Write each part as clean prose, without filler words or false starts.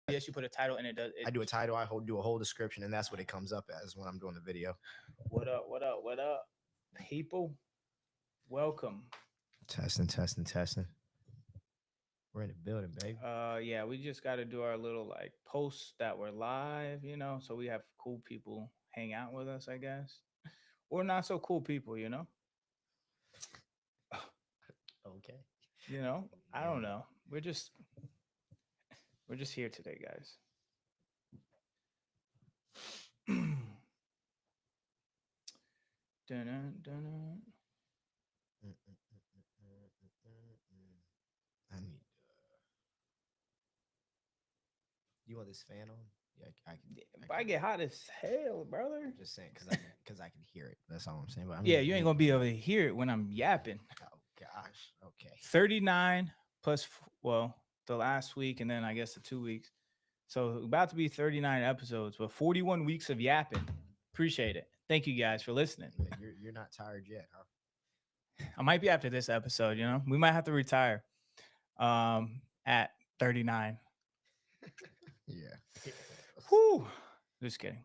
Yes, you put a title and it does I it. do a title, do a whole description, and that's what it comes up as when I'm doing the video. What up? What up? What up? People, welcome. Testing, testing, testing. We're in the building, baby. Yeah, we just got to do our little like posts that we're live, so we have cool people hang out with us, I guess, or not so cool people, Okay. I don't know. We're just here today, guys. Dun-dun, dun-dun. I need. You want this fan on? Yeah, I can. If I get hot as hell, brother. Just saying, because I can hear it. That's all I'm saying. But I Yeah, mean, you ain't gonna be able to hear it when I'm yapping. oh gosh. Okay. 39 plus, well, the last week and then I guess the 2 weeks. So about to be 39 episodes, but 41 weeks of yapping. Appreciate it. Thank you guys for listening. Yeah, you're not tired yet, huh? I might be after this episode, we might have to retire at 39. Yeah. Whew. Just kidding.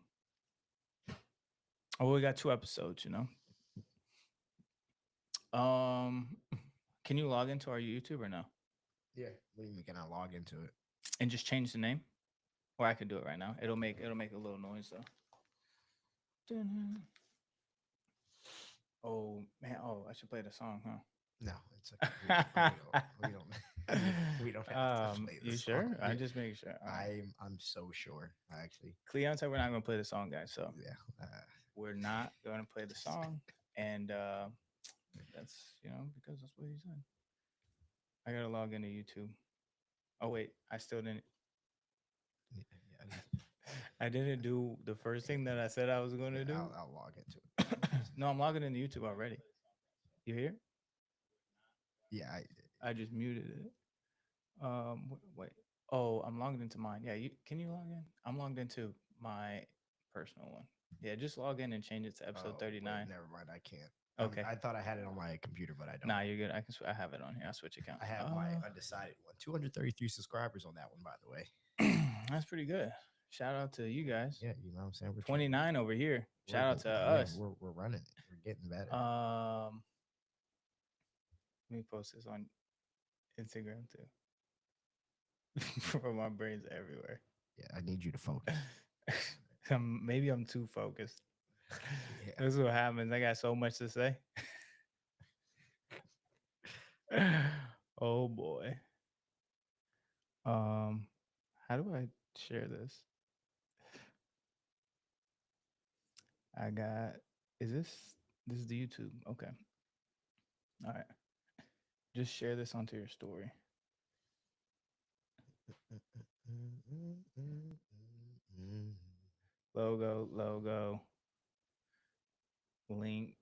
Oh, we got 2 episodes, Um, can you log into our YouTube or no? Yeah. What do you mean? Can I log into it? And just change the name? Or I could do it right now. It'll make a little noise though. Dun-dun. Oh man, I should play the song, huh? No, it's okay. We don't have to play the You song. sure? I just make sure. All right. I'm so sure. Actually, Cleon said we're not gonna play the song, guys. So yeah. we're not gonna play the song, and that's because that's what he said. I gotta log into YouTube. Oh wait, I still didn't. Yeah, I didn't do the first thing that I said I was going yeah, to do. I'll log into it. No, I'm logging into YouTube already. You hear? Yeah, I just muted it. Wait. Oh, I'm logged into mine. Yeah, you can you log in? I'm logged into my personal one. Yeah, just log in and change it to episode oh, but 39. never mind. I can't. Okay. I thought I had it on my computer, but I don't. Nah, you're good. I have it on here. I switch account. I have my undecided one. 233 subscribers on that one, by the way. That's pretty good. Shout out to you guys. Yeah, you know what I'm saying. 29 over here. Shout out to yeah, us. we're running it. We're getting better. Let me post this on Instagram too. Bro, my brain's everywhere. Yeah, I need you to focus. Maybe I'm too focused. Yeah. This is what happens. I got so much to say. Oh boy. Um, how do I share this? I got. Is this is the YouTube? Okay. All right. Just share this onto your story. Logo. Link.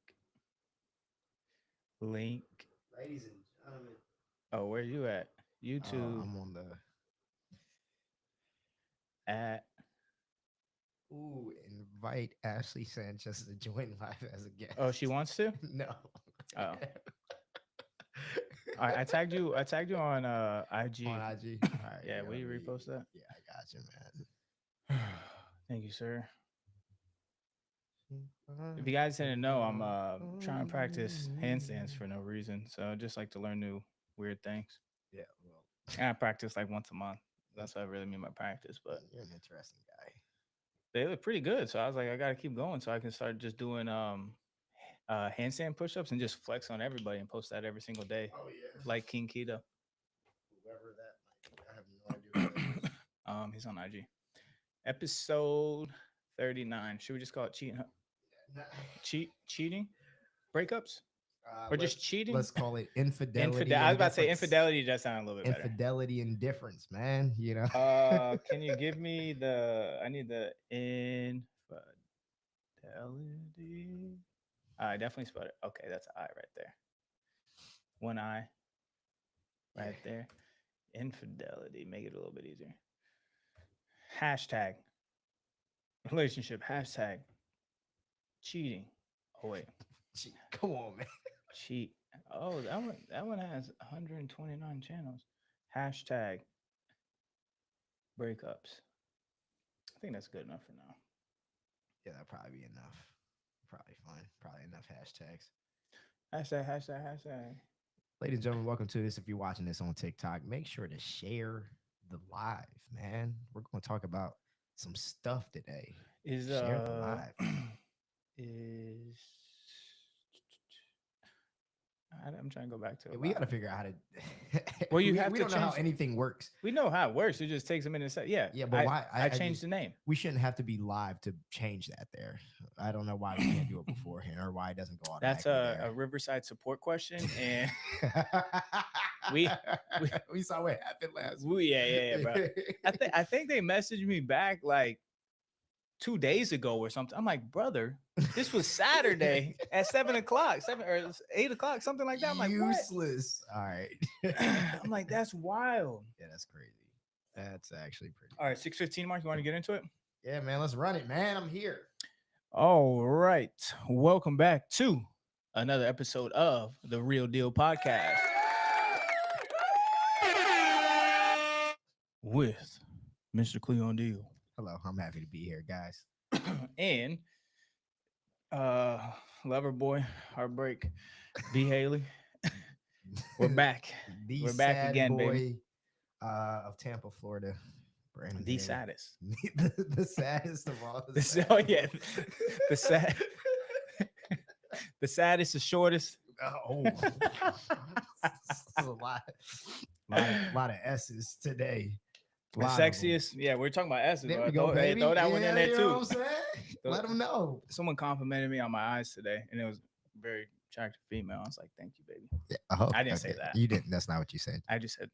Link. Ladies and gentlemen. Oh, where you at? YouTube I'm on the. at. Ooh, invite Ashley Sanchez to join live as a guest. Oh, she wants to. No. Oh. All right, I tagged you. I tagged you on IG. On IG. All right, Yeah, will you repost that? Yeah, I got you, Thank you, sir. man. If you guys didn't know, I'm trying to practice handstands for no reason. So I just like to learn new weird things. Yeah, well, And I practice like once a month. That's what I really mean by practice. But you're an interesting guy. they look pretty good. So I was like, I gotta keep going so I can start just doing handstand push-ups and just flex on everybody and post that every single day. Oh yeah. Like King Keto. Whoever that might be. I have no idea who that is. He's on IG. Episode 39. Should we just call it cheating? Nah. Cheating? Breakups? Or just cheating? Let's call it infidelity. I was about to say infidelity. That sounded a little bit better. Infidelity and difference, man. You know. Can you give me the? I need the infidelity. I definitely spelled it. Okay, that's I right there. One I, right there. Infidelity. Make it a little bit easier. Hashtag relationship. Hashtag cheating. Oh wait, Come on, man. cheat. Oh, that one has 129 channels. Hashtag breakups. I think that's good enough for now. Yeah, that'll probably be enough. Probably fine. Probably enough hashtags. Hashtag, hashtag, hashtag. Ladies and gentlemen, welcome to this. If you're watching this on TikTok, make sure to share the live, man. We're going to talk about some stuff today. Is Share the live. is I'm trying to go back to Yeah, a we got to line. figure out how to. Well, you have We to don't know how change. anything works. We know how it works. It just takes a minute to say. Yeah, Yeah, but why? I changed the name. We shouldn't have to be live to change that there. I don't know why we can't do it beforehand or why it doesn't go That's automatically a there. Riverside support question, and we, we, we saw what happened last week. yeah, bro. I think they messaged me back like 2 days ago or something. I'm like, brother, this was Saturday at 7 o'clock, 7 or 8 o'clock, something like that. I'm like, what? Useless. All right. I'm like, that's wild. Yeah, that's crazy. That's actually pretty. All right, 6:15, Mark. You want to get into it? Yeah, man. Let's run it, man. I'm here. All right. Welcome back to another episode of the Real Deal Podcast with Mr. Cleon Deal. Hello. I'm happy to be here, guys. And uh lover boy, heartbreak, B. Haley. We're back. The We're back sad again, boy baby. Of Tampa, Florida. Brandon The Haley. saddest. the saddest of all the Oh yeah. The sad the saddest, the shortest. Oh, a lot of S's today. The sexiest. Yeah, we're talking about S's. There we go, Hey, baby. throw that one in there you too. know what I'm saying? Let them know. Someone complimented me on my eyes today, and it was very attractive female. I was like, "Thank you, baby." Yeah, I didn't say that. You didn't. That's not what you said. I just said,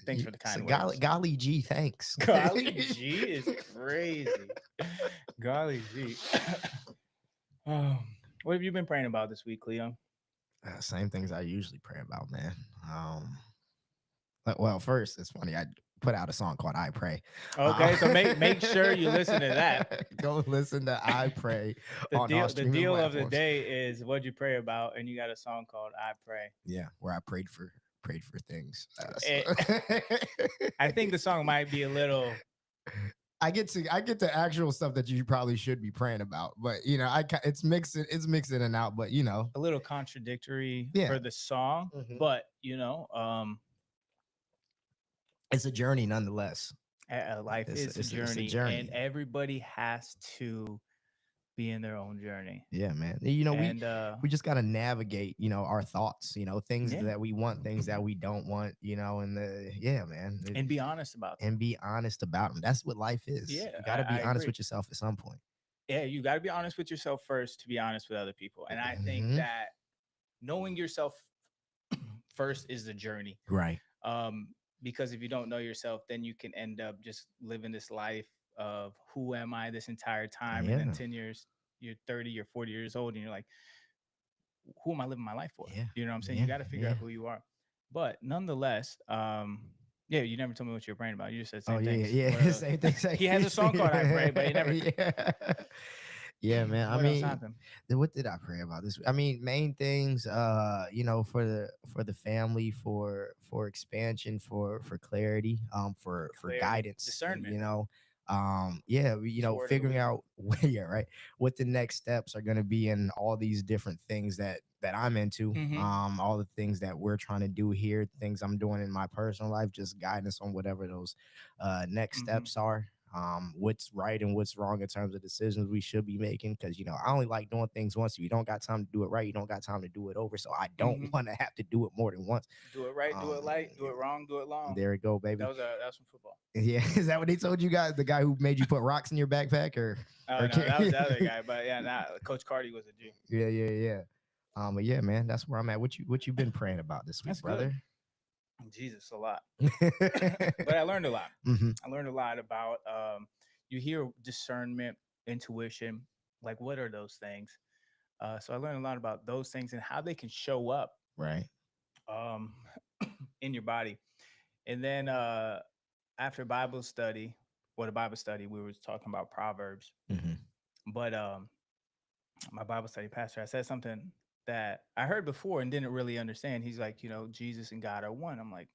"Thanks for the kind words. words." Golly gee, thanks. Golly G is crazy. Golly G. What have you been praying about this week, Cleo? Same things I usually pray about, man. Well, first, it's funny. I put out a song called "I Pray." Okay, so make sure you listen to that. Go listen to "I Pray." The deal of the day is what you pray about, and you got a song called "I Pray." Yeah, where I prayed for things. I think the song might be a little. I get to actual stuff that you probably should be praying about, but it's mixing in and out, but a little contradictory for the song, but it's a journey nonetheless. Life is a journey, and everybody has to be in their own journey. Yeah, man. We just got to navigate, our thoughts, things that we want, things that we don't want, man. And be honest about them. That's what life is. Yeah, you got to be honest with yourself at some point. Yeah, you got to be honest with yourself first to be honest with other people. And I think that knowing yourself first is the journey. Right. Because if you don't know yourself, then you can end up just living this life of who am I this entire time? And then 10 years, you're 30, you're 40 years old, and you're like, who am I living my life for? Yeah. You know what I'm saying? You got to figure out who you are. But nonetheless, you never told me what you're praying about. You just said same things. Yeah, same things. He has a song called "I Pray," but he never. Yeah, man. What did I pray about this? Main things, for the family, for expansion, for clarity, for guidance, discernment. Figuring out what the next steps are going to be in all these different things that I'm into, all the things that we're trying to do here, things I'm doing in my personal life, just guidance on whatever those next steps are. What's right and what's wrong in terms of decisions we should be making, because I only like doing things once. If you don't got time to do it right, you don't got time to do it over, so I don't want to have to do it more than once. Do it right, do it light, do it wrong, do it long. There we go, baby. That was from football. Yeah. Is that what they told you guys, the guy who made you put rocks in your backpack? Or no, that was the other guy, but Coach Cardi was a G. Yeah. But yeah, man, that's where I'm at. What you been praying about this week, brother? Jesus, a lot. But I learned a lot. I learned a lot about you hear discernment, intuition, like what are those things? So I learned a lot about those things and how they can show up in your body. And then after Bible study, we were talking about Proverbs. But my Bible study pastor, I said something that I heard before and didn't really understand. He's like, Jesus and God are one. I'm like,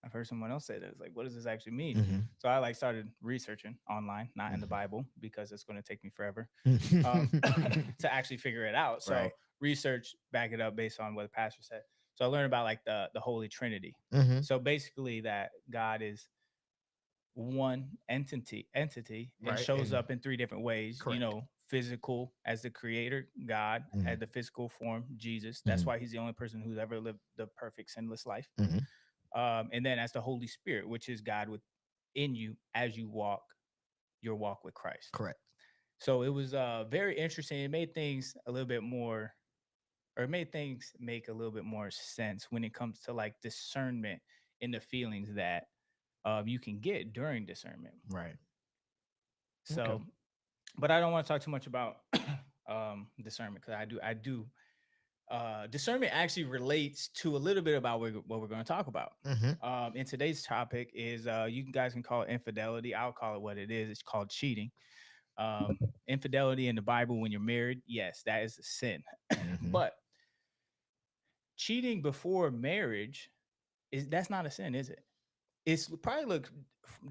I've heard someone else say this. Like, what does this actually mean? Mm-hmm. So I like started researching online, not in the Bible, because it's going to take me forever Mm-hmm. to actually figure it out. So Right. research, back it up based on what the pastor said. So I learned about like the Holy Trinity. Mm-hmm. So basically, that God is one entity and Right. shows And up in three different ways, you correct. know, physical as the creator God, Mm-hmm. as the physical form Jesus. That's Mm-hmm. why he's the only person who's ever lived the perfect sinless life. Mm-hmm. And then as the Holy Spirit, which is God within you as you walk your walk with Christ. Correct. So it was very interesting. It made things a little bit more, or it made things make a little bit more sense when it comes to like discernment in the feelings that you can get during discernment. Right. Okay. So, but I don't want to talk too much about discernment, because I do. Discernment actually relates to a little bit about what we're going to talk about. Mm-hmm. In today's topic is you guys can call it infidelity. I'll call it what it is. It's called cheating. Infidelity in the Bible when you're married, yes, that is a sin. Mm-hmm. But cheating before marriage is that's not a sin, is it? It's probably looked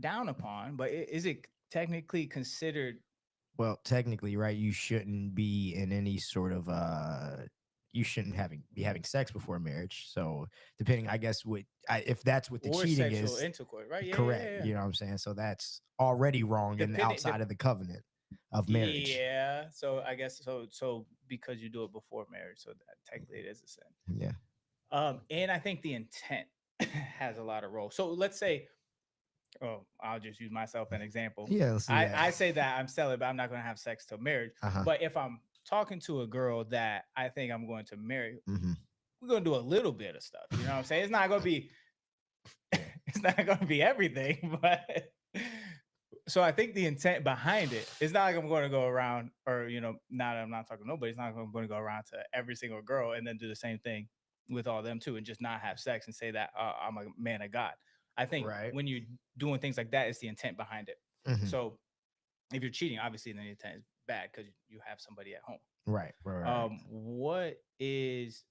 down upon, but is it technically considered? Well, technically, right, you shouldn't be in any sort of you shouldn't be having sex before marriage. So depending, I guess, if that's what the Or cheating sexual is, intercourse, right? Yeah, yeah, correct. yeah. You know what I'm saying? So that's already wrong and Depending, outside of the covenant of marriage. yeah. So I guess so. So because you do it before marriage, so that technically it is a sin. Yeah. And I think the intent has a lot of role. So let's say, oh, I'll just use myself an example. Yeah, let's do I that. say that I'm celibate, I'm not going to have sex till marriage. Uh-huh. But if I'm talking to a girl that I think I'm going to marry, Mm-hmm. we're going to do a little bit of stuff. You know what I'm saying? It's not going to be, it's not going to be everything, but so I think the intent behind it is not like I'm going to go around, or not I'm not talking to nobody. It's not like I'm going to go around to every single girl and then do the same thing with all them too, and just not have sex and say that I'm a man of God. I think Right. when you're doing things like that, it's the intent behind it. Mm-hmm. So if you're cheating, obviously then the intent is bad because you have somebody at home. Right. Right. Right. What is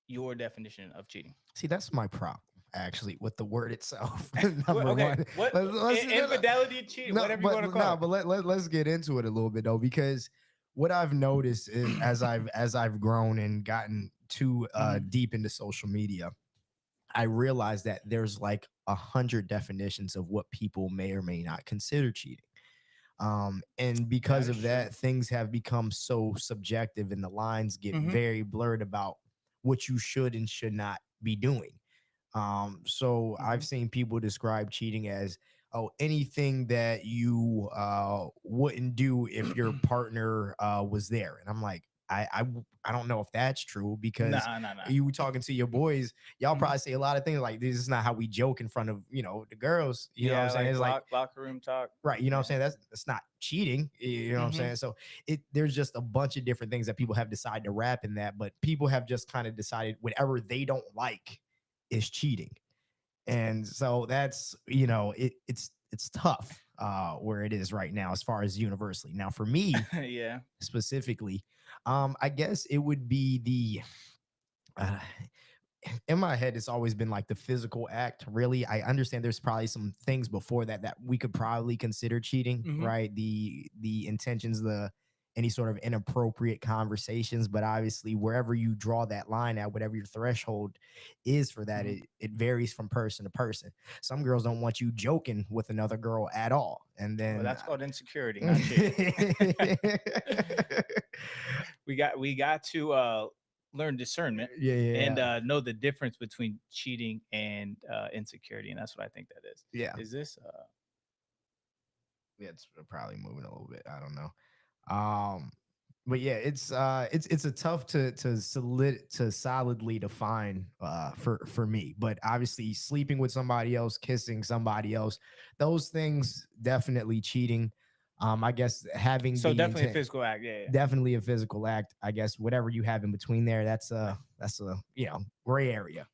your definition of cheating? See, that's my problem actually with the word itself. Number Okay, one, what no, no, infidelity, cheating, no, whatever you but want to call no, it. but let's get into it a little bit though, because what I've noticed is as I've grown and gotten too Mhm. deep into social media, I realized that there's like 100 definitions of what people may or may not consider cheating. And That because is of true. that, things have become so subjective and the lines get Hmm. very blurred about what you should and should not be doing. So Hmm. I've seen people describe cheating as, oh, anything that you wouldn't do if your partner was there. And I'm like, I don't know if that's true, because Nah, nah, nah. you talking to your boys, y'all Mhm. probably say a lot of things like, this is not how we joke in front of, the girls. You know what I'm Yeah, saying? like It's like, locker room talk. right, you know what I'm Yeah. saying? That's not cheating. You know what I'm Hmm. saying? So there's just a bunch of different things that people have decided to wrap in that, but people have just kind of decided whatever they don't like is cheating. And so that's, it's tough where it is right now as far as universally. Now for me Yeah. specifically, I guess it would be uh, in my head, it's always been like the physical act. Really, I understand there's probably some things before that we could probably consider cheating, Hmm. right? The intentions, the any sort of inappropriate conversations, but obviously wherever you draw that line at, whatever your threshold is for that, Hmm. it varies from person to person. Some girls don't want you joking with another girl at all, and Well, then that's called insecurity, not cheating. We got to learn discernment yeah, and yeah, know the difference between cheating and insecurity, and that's what I think that is. yeah. Is this? Yeah, it's probably moving a little bit. I don't know. Um, but yeah, it's a tough to solidly define for me. But obviously, sleeping with somebody else, kissing somebody else, those things definitely cheating. I guess having So the definitely a intent, physical act. Yeah, yeah. definitely a physical act. I guess whatever you have in between there, that's a gray area.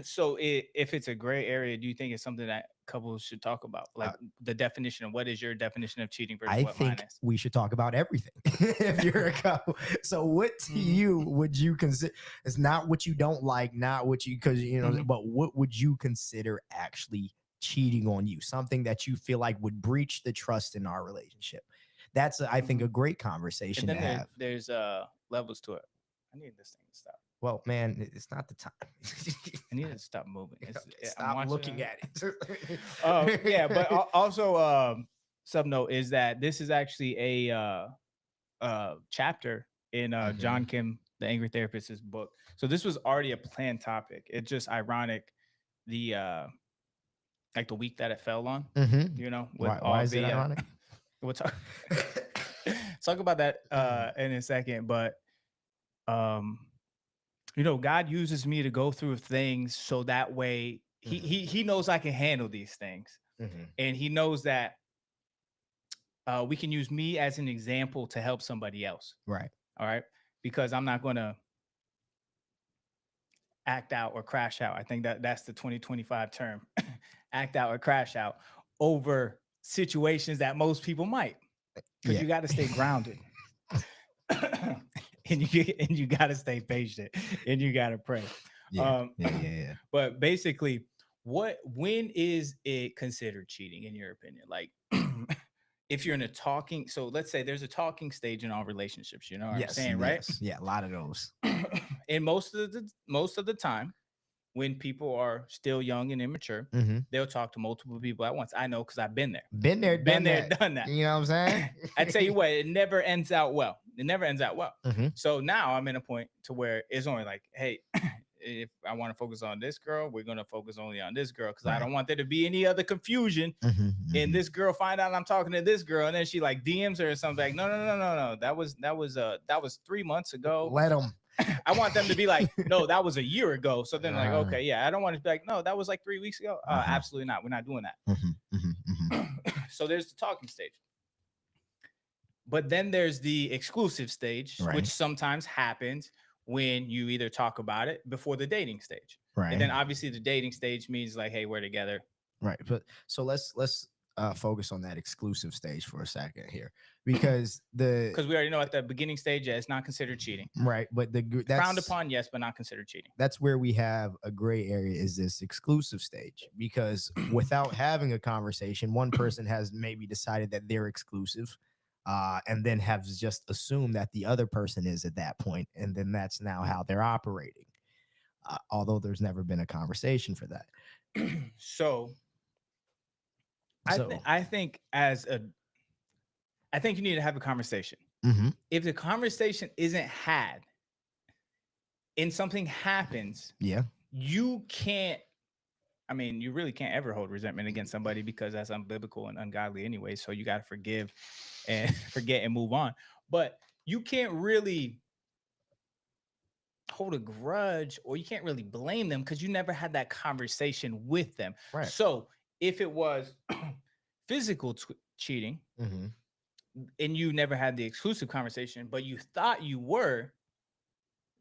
So if it's a gray area, do you think it's something that couples should talk about? Like the definition of what is your definition of cheating versus I what mine think is? we should talk about everything if you're a couple. So, what to you would you consider? It's not what you don't like, not what you, because but what would you consider actually cheating on you? Something that you feel like would breach the trust in our relationship. That's, I think, a great And conversation then to have. there's levels to it. I need this thing to stop. Well, man, it's not the time. I need it to stop moving. I'm Stop watching looking at it. yeah, but also sub note is that this is actually a chapter in John Kim, the Angry Therapist's book. So this was already a planned topic. It's just ironic the like the week that it fell on, with Why all is it the ironic? we'll talk talk about that in a second, but um God uses me to go through things so that way he knows I can handle these things. And he knows that we can use me as an example to help somebody else. Right. All right. Because I'm not going to act out or crash out. I think that's the 2025 term, act out or crash out over situations that most people might, because you got to stay grounded. and you got to stay patient and you got to pray. Yeah. But basically, when is it considered cheating in your opinion? Like, if you're in a talking, so let's say there's a talking stage in all relationships, you know what I'm saying, right? Yeah, a lot of those. And most of the time, when people are still young and immature, they'll talk to multiple people at once. I know because I've been there. Done that. You know what I'm saying? I tell you what, it never ends out well. So now I'm in a point to where it's only like, hey, if I want to focus on this girl, we're gonna focus only on this girl because I don't want there to be any other confusion. And this girl find out I'm talking to this girl, and then she like DMs her or something like, no. That was 3 months ago. Let them. I want them to be like, no, that was a year ago. So then like, okay, yeah, I don't want to be like, no, that was like 3 weeks ago. Absolutely not. We're not doing that. So there's the talking stage. But then there's the exclusive stage, which sometimes happens when you either talk about it before the dating stage. Right. And then obviously the dating stage means like, hey, we're together. Right. But so let's focus on that exclusive stage for a second here, because we already know at the beginning stage, it's not considered cheating. Right. But that's frowned upon, yes, but not considered cheating. That's where we have a gray area, is this exclusive stage, because without having a conversation, one person has maybe decided that they're exclusive. And then have just assumed that the other person is at that point, and then that's now how they're operating. Although there's never been a conversation for that. So I think you need to have a conversation. If the conversation isn't had and something happens, you can't. I mean, you really can't ever hold resentment against somebody because that's unbiblical and ungodly anyway. So you got to forgive and forget and move on. But you can't really hold a grudge, or you can't really blame them because you never had that conversation with them. Right. So if it was physical cheating and you never had the exclusive conversation, but you thought you were,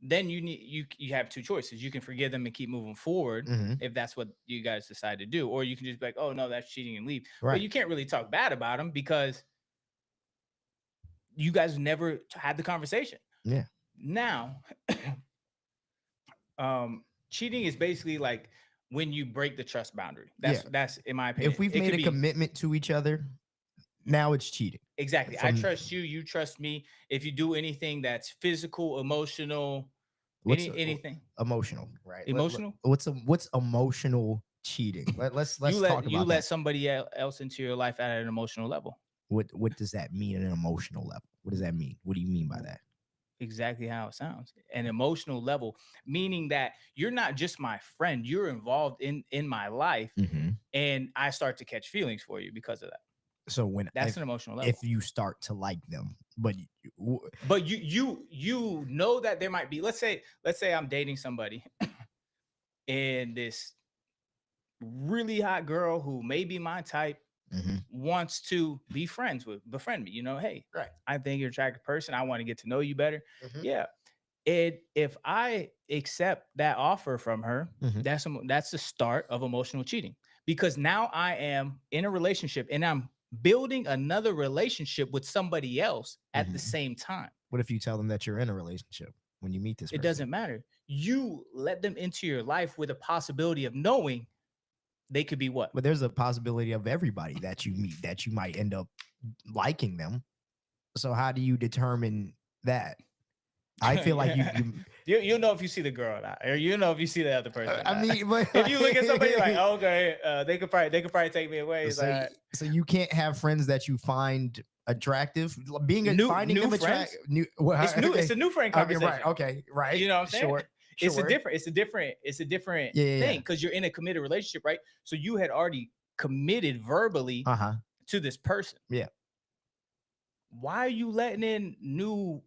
then you have two choices. You can forgive them and keep moving forward if that's what you guys decide to do, or you can just be like, oh no, that's cheating, and leave. Right. But you can't really talk bad about them because you guys never had the conversation. Yeah. Now, cheating is basically like when you break the trust boundary. That's in my opinion. If we've made a commitment to each other, now it's cheating. Exactly. I trust you. You trust me. If you do anything that's physical, emotional, anything emotional, right? Emotional. What's emotional cheating? Let's talk about that. You let somebody else into your life at an emotional level. What does that mean at an emotional level? What does that mean? What do you mean by that? Exactly how it sounds. An emotional level, meaning that you're not just my friend, you're involved in my life, and I start to catch feelings for you because of that. So when that's an emotional level. If you start to like them, but you know that there might be, let's say I'm dating somebody and this really hot girl who may be my type wants to befriend me. You know, hey, right, I think you're an attractive person. I want to get to know you better. Yeah. if I accept that offer from her, Mhm. that's the start of emotional cheating, because now I am in a relationship and I'm building another relationship with somebody else at the Mhm. same time. What if you tell them that you're in a relationship when you meet this It person? doesn't matter. You let them into your life with a possibility of knowing they could be what? But there's a possibility of everybody that you meet that you might end up liking them. So how do you determine that? I feel like Yeah. You know if you see the girl or not, or you know if you see the other person or I not. mean, but If you look at somebody like, oh, okay, they could probably take me away. It's so like, so you can't have friends that you find attractive. Finding new them friends. attractive. Well, It's new. It's okay, a new friend okay, right, conversation. okay, right. You know what I'm saying? Sure, It's a sure. different. It's a different Yeah, yeah, thing because you're in a committed relationship, right? So you had already committed verbally yeah. Uh-huh. to this person. Yeah. Why are you letting in new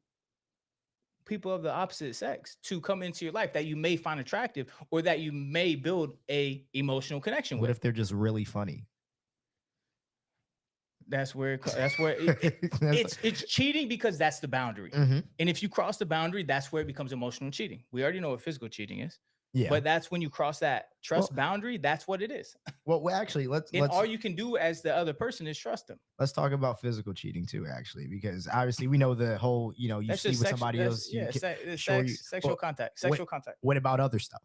people of the opposite sex to come into your life that you may find attractive or that you may build a emotional connection What with? if they're just really funny? That's where That's it's cheating because that's the boundary. Mhm. And if you cross the boundary, that's where it becomes emotional cheating. We already know what physical cheating is, Yeah. but that's when you cross that Well, trust boundary. That's what it is. actually, And all you can do as the other person is trust them. let's talk about physical cheating too, actually, because obviously we know the whole, you That's sleep just with sexual. somebody That's else, yeah, sure you, sexual well, contact, what, sexual contact. what about other stuff?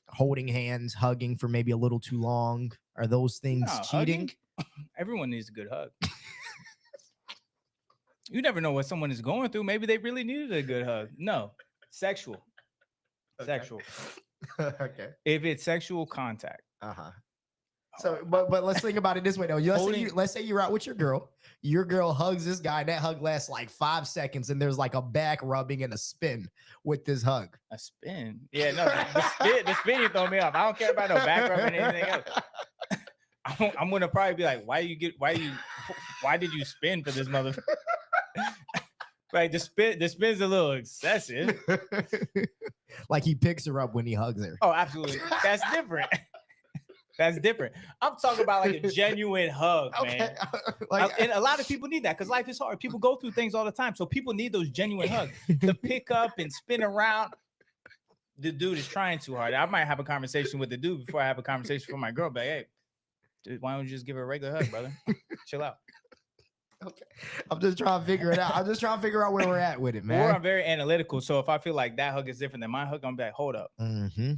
Holding hands, hugging for maybe a little too long. Are those things No, cheating? hugging. Everyone needs a good hug. You never know what someone is going through. Maybe they really needed a good hug. No, sexual, Okay. sexual. Okay. If it's sexual contact, Uh-huh. oh, So, but let's think about it this way though. holding Let's say you're out with your girl. Your girl hugs this guy. That hug lasts like 5 seconds, and there's like a back rubbing and a spin with this hug. a spin. Yeah, no, the spin you throw me off. I don't care about no back rub and anything else. I'm gonna probably be like, why did you spin for this mother? Like the spin's a little excessive. Like he picks her up when he hugs her. Oh, absolutely. That's different. That's different. I'm talking about like a genuine hug, man. And a lot of people need that because life is hard. People go through things all the time. So people need those genuine hugs to pick up and spin around. The dude is trying too hard. I might have a conversation with the dude before I have a conversation with my girl. But hey, dude, why don't you just give her a regular hug, brother? Chill out. Okay. I'm just trying to figure it out. I'm just trying to figure out where we're at with it, man. Or I'm very analytical. So if I feel like that hug is different than my hug, I'm like, hold up. Mm-hmm.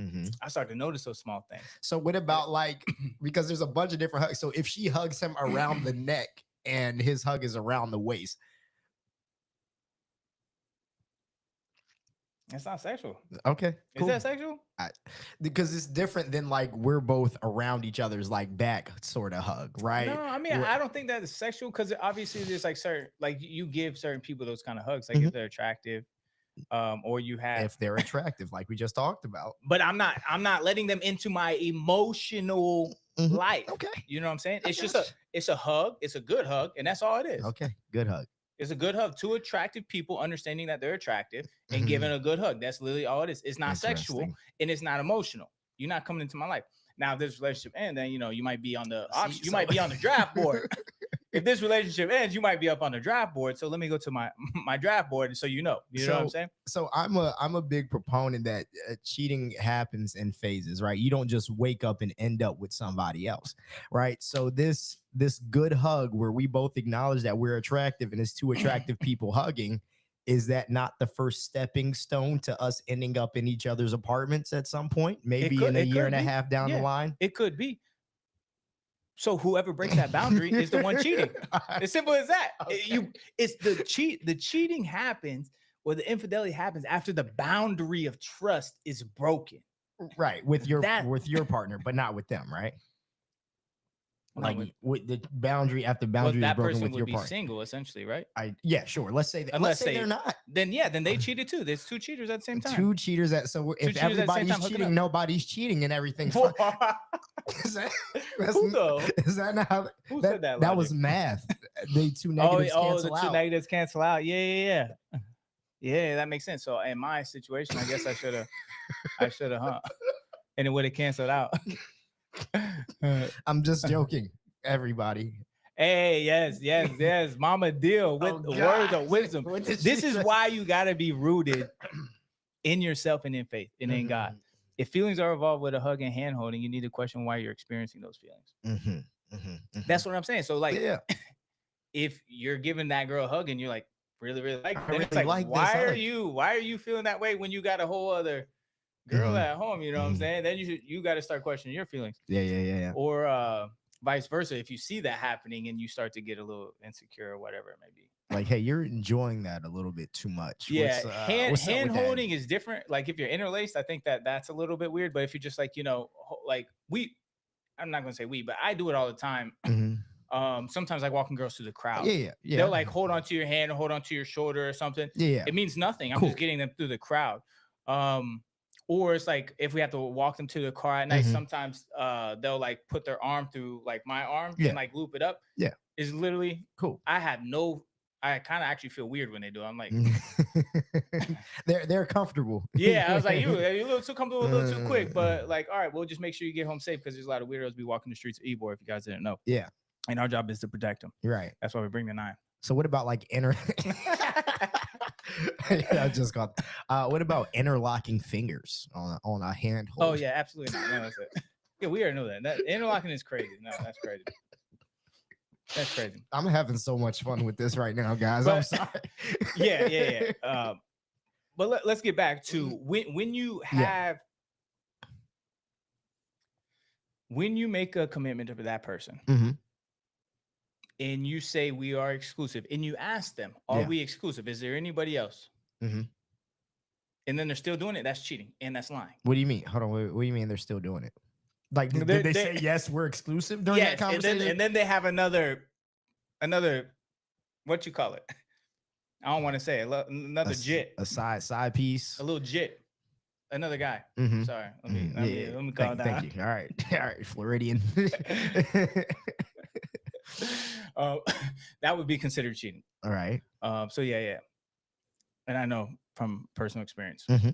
Mm-hmm. I start to notice those small things. So what about like, because there's a bunch of different hugs. So if she hugs him around the neck and his hug is around the waist. It's not sexual. Okay. Cool. Is that sexual? Because it's different than like we're both around each other's like back sort of hug, right? No, I mean, I don't think that is sexual because obviously there's like certain, like you give certain people those kind of hugs, like if they're attractive, or you have if they're attractive, like we just talked about. But I'm not letting them into my emotional life. Okay. You know what I'm saying? It's a hug. It's a good hug, and that's all it is. Okay. Good hug. It's a good hug. Two attractive people understanding that they're attractive and giving a good hug. That's literally all it is. It's not sexual and it's not emotional. You're not coming into my life. Now, if this relationship ends, then you might be on the might be on the draft board. If this relationship ends, you might be up on the draft board. So let me go to my draft board, so you know what I'm saying. So I'm a big proponent that cheating happens in phases, right? You don't just wake up and end up with somebody else, right? So this good hug where we both acknowledge that we're attractive and it's two attractive people hugging. Is that not the first stepping stone to us ending up in each other's apartments at some point? Maybe in a year and a half down the line? It could be. So whoever breaks that boundary is the one cheating. As simple as that. Okay. The cheating happens, or the infidelity happens after the boundary of trust is broken. Right. With your partner, but not with them, right? Like with the boundary after boundary is broken with your partner. That person would be single, essentially, right? Yeah, sure. Let's say that. Let's say they're not. Then they cheated too. There's two cheaters at the same time. Two cheaters if everybody's cheating, nobody's cheating, and everything's fine. Is that not how? Who said that? That was math. The two negatives cancel out. The two negatives cancel out. Yeah. Yeah, that makes sense. So in my situation, I guess I should have, huh? And it would have canceled out. I'm just joking, everybody. Hey, yes. Mama deal with Oh words God. of wisdom. What did she This is say? why you got to be rooted in yourself and in faith and in God. Mhm, If feelings are involved with a hug and hand holding, you need to question why you're experiencing those feelings. mhm, mhm, That's mhm. what I'm saying. So like, Yeah, if you're giving that girl a hug and you're like really like it, I then it's really like, like this hug. why are you feeling that way when you got a whole other girl Mhm, at home? You know what I'm mhm. saying? Then you got to start questioning your feelings. Yeah, yeah, yeah, yeah. Or vice versa, if you see that happening and you start to get a little insecure or whatever it may be. Like, hey, you're enjoying that a little bit too much. Yeah, What's up hand with that? holding is different. Like if you're interlaced, I think that's a little bit weird. But if you're just like, like I'm not gonna say we, but I do it all the time. Mhm. Sometimes like walking girls through the crowd, Yeah, yeah, they'll yeah, like hold on to your hand or hold on to your shoulder or something. yeah, yeah. It means nothing. I'm just Cool. getting them through the crowd. Um, or it's like if we have to walk them to the car at night, Mhm. sometimes they'll like put their arm through like my arm and Yeah, like loop it up. yeah. Is literally Cool. I kind of actually feel weird when they do. I'm like, They're comfortable. yeah, I was like, you're a little too comfortable, a little too quick, Uh, but like, all right, we'll just make sure you get home safe because there's a lot of weirdos be walking the streets of Ybor if you guys didn't know. yeah, And our job is to protect them. you're right. That's why we bring the 9. So what about like I just got. What about interlocking fingers on a hand Oh hold? yeah, absolutely not. No, that's it. Yeah, we already know that. That interlocking is crazy. No, that's crazy. That's crazy. I'm having so much fun with this right now, guys. I'm But sorry. yeah. But let's get back to when you Yeah. have when you make a commitment to that person Mm-hmm. and you say we are exclusive and you ask them, are Yeah. we exclusive? Is there anybody else? Mm-hmm. And then they're still doing it. That's cheating and that's lying. What do you mean? Hold on. What do you mean they're still doing it? Like, did they say yes? We're exclusive during that Yes, conversation. and then they have another what you call it? I don't want to say it. Another jit, a side piece. a little jit, another guy. Mm-hmm. Sorry, let me calm Thank down. you. All right, all right, Floridian. uh, that would be considered cheating. All right. So yeah, and I know from personal experience Mm-hmm.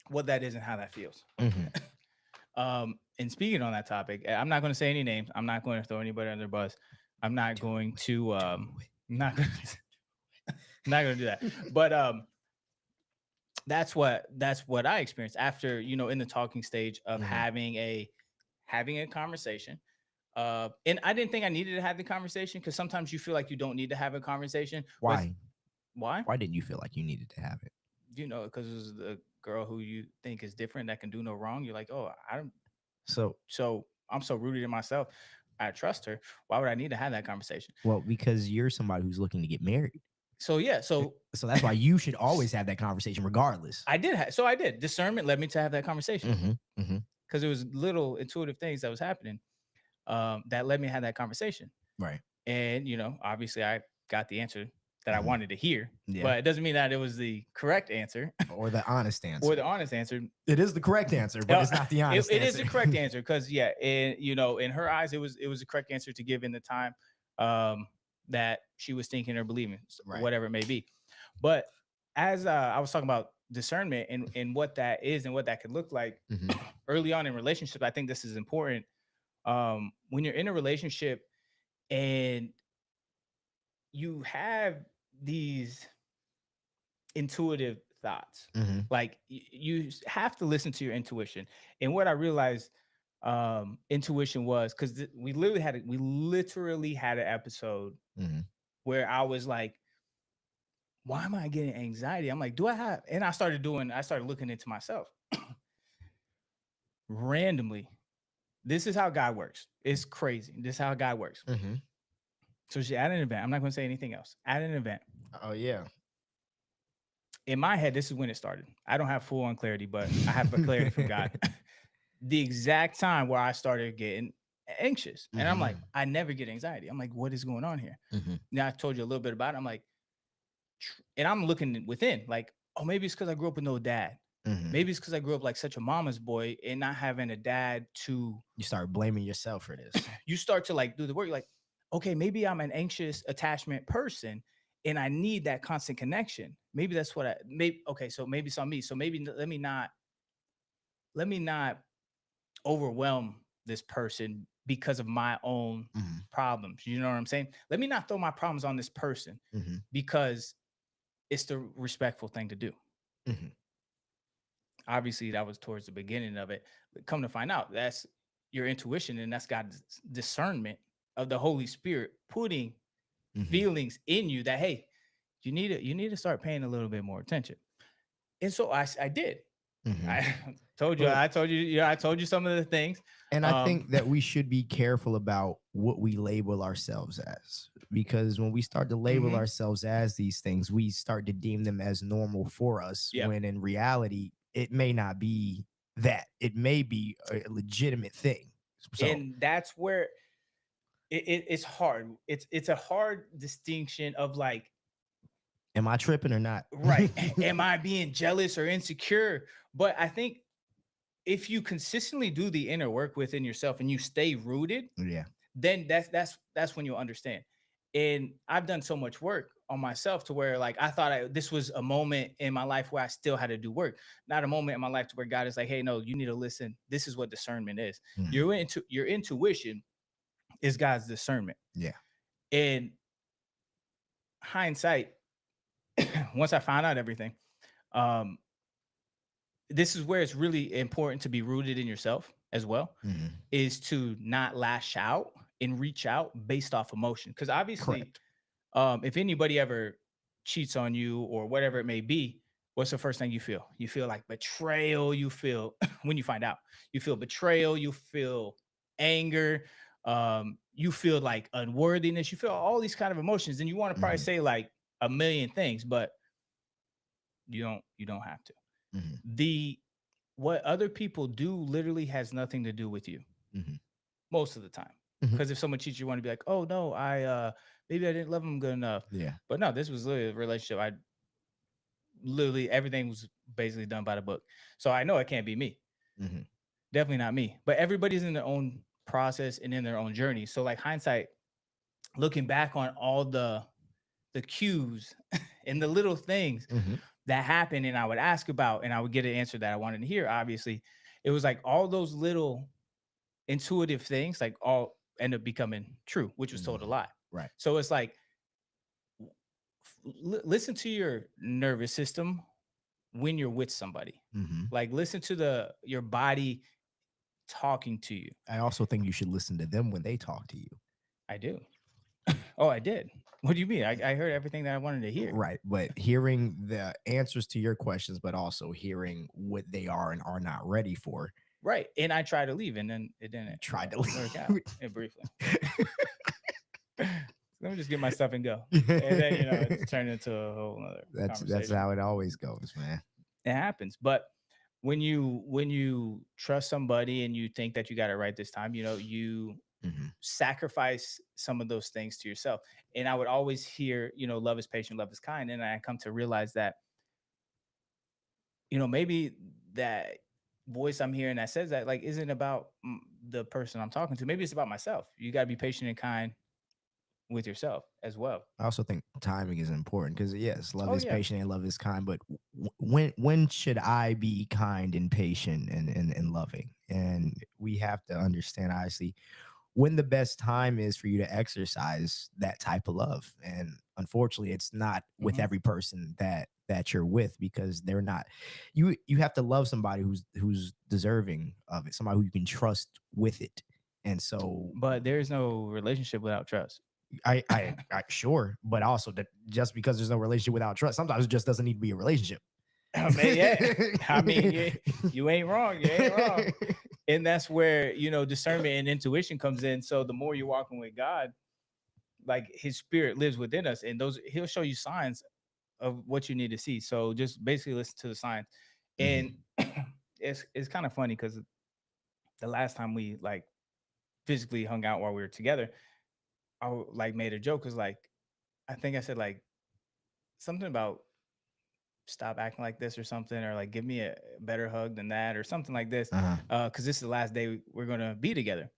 what that is and how that feels. Mm-hmm. And speaking on that topic, I'm not going to say any names. I'm not going to throw anybody under the bus. I'm not going to. Not going to. Not going to do that. But that's what I experienced after in the talking stage of having a conversation. And I didn't think I needed to have the conversation because sometimes you feel like you don't need to have a conversation. Why? Why? Why didn't you feel like you needed to have it? Because it was the girl who you think is different that can do no wrong. You're like, oh, I don't. So I'm so rooted in myself. I trust her. Why would I need to have that conversation? well, because you're somebody who's looking to get married. So yeah, so that's why you should always have that conversation, regardless. I did. Discernment led me to have that conversation because there was little intuitive things that was happening that led me to have that conversation. Right. And obviously, I got the answer that I wanted to hear. Yeah. But it doesn't mean that it was the correct answer or the honest answer. Or the honest answer. It is the correct answer, but it's not the honest answer. It is the correct answer because in her eyes, it was the correct answer to give in the time that she was thinking or believing, whatever it may be. But as I was talking about discernment and what that is and what that could look like early on in relationships, I think this is important. When you're in a relationship and you have these intuitive thoughts, like you have to listen to your intuition. And what I realized intuition was because we literally had an episode where I was like, why am I getting anxiety? I'm like, do I have? And I started looking into myself randomly. This is how God works. It's crazy. This is how God works. So she at an event. I'm not going to say anything else. At an event. Oh yeah. In my head, this is when it started. I don't have full on clarity, but I have a clarity from God. The exact time where I started getting anxious. And I'm like, I never get anxiety. I'm like, what is going on here? Now I told you a little bit about it. I'm like, and I'm looking within, like, oh, maybe it's because I grew up with no dad. Maybe it's because I grew up like such a mama's boy and not having a dad to. You start blaming yourself for this. You start to like do the work. You're like, okay, maybe I'm an anxious attachment person and I need that constant connection. Maybe that's what okay, so maybe it's on me. So maybe let me not overwhelm this person because of my own problems. You know what I'm saying? Let me not throw my problems on this person because it's the respectful thing to do. Obviously, that was towards the beginning of it. But come to find out, that's your intuition, and that's God's discernment of the Holy Spirit putting feelings in you that, hey, you need to start paying a little bit more attention. And so I did. I told you, Well, I told you some of the things. and I think that we should be careful about what we label ourselves as, because when we start to label ourselves as these things, we start to deem them as normal for us, Yep. when in reality, it may not be that. It may be a legitimate thing. So, And that's where it's hard. It's a hard distinction of like, am I tripping or not? right, am I being jealous or insecure? But I think if you consistently do the inner work within yourself and you stay rooted, Yeah. then that's when you'll understand. And I've done so much work on myself to where like I thought this was a moment in my life where I still had to do work, not a moment in my life to where God is like, hey, no, you need to listen. This is what discernment is. Your intuition is God's discernment. Yeah. In hindsight, once I found out everything, um, this is where it's really important to be rooted in yourself as well, is to not lash out and reach out based off emotion. Because obviously, if anybody ever cheats on you or whatever it may be, what's the first thing you feel? You feel like betrayal. You feel when you find out, you feel betrayal. You feel anger. You feel like unworthiness. You feel all these kind of emotions, and you want to probably say like a million things, but you don't have to. The what other people do literally has nothing to do with you most of the time. Because if someone cheats, you want to be like, oh no, I maybe I didn't love him good enough. Yeah. But no, this was literally a relationship. I literally everything was basically done by the book. So I know it can't be me. Definitely not me. But everybody's in their own process and in their own journey. So like hindsight, looking back on all the cues and the little things that happened and I would ask about and I would get an answer that I wanted to hear. Obviously, it was like all those little intuitive things like all end up becoming true, which was told a lot. Right. So it's like listen to your nervous system when you're with somebody. Like listen to your body talking to you. I also think you should listen to them when they talk to you. I do. Oh, I did. What do you mean? I heard everything that I wanted to hear. Right. But hearing the answers to your questions, but also hearing what they are and are not ready for. Right. And I tried to leave and then it didn't. Tried to leave. Work out. Briefly. Let me just get my stuff and go. And then, it's turned into a whole other conversation. That's how it always goes, man. It happens. But when you trust somebody and you think that you got it right this time, you sacrifice some of those things to yourself. And I would always hear, love is patient, love is kind. And I come to realize that, maybe that voice I'm hearing that says that like isn't about the person I'm talking to. Maybe it's about myself. You got to be patient and kind with yourself as well. I also think timing is important because yes, love is patient and love is kind, but when should I be kind and patient and loving? And we have to understand honestly when the best time is for you to exercise that type of love. And unfortunately, it's not with every person that you're with, because they're not. You have to love somebody who's deserving of it, somebody who you can trust with it. And so, but there's no relationship without trust. I sure, but also that just because there's no relationship without trust, sometimes it just doesn't need to be a relationship. I mean, you ain't wrong. You ain't wrong. And that's where, discernment and intuition comes in. So the more you're walking with God, like his spirit lives within us, and he'll show you signs of what you need to see. So just basically listen to the signs. And it's kind of funny because the last time we like physically hung out while we were together, I like made a joke because like I think I said like something about stop acting like this or something, or like give me a better hug than that or something like this, because this is the last day we're gonna be together.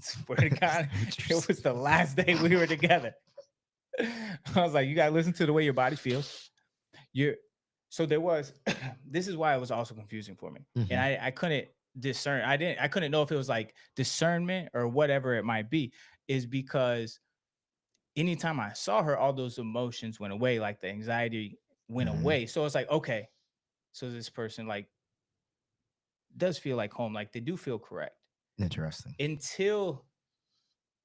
Swear to God, it was the last day we were together. I was like, you gotta listen to the way your body feels. So there was this is why it was also confusing for me. And I couldn't discern. I couldn't know if it was like discernment or whatever it might be, is because anytime I saw her, all those emotions went away, like the anxiety went Mhm. away. So it's like, okay, so this person like does feel like home, like they do feel correct. Interesting. Until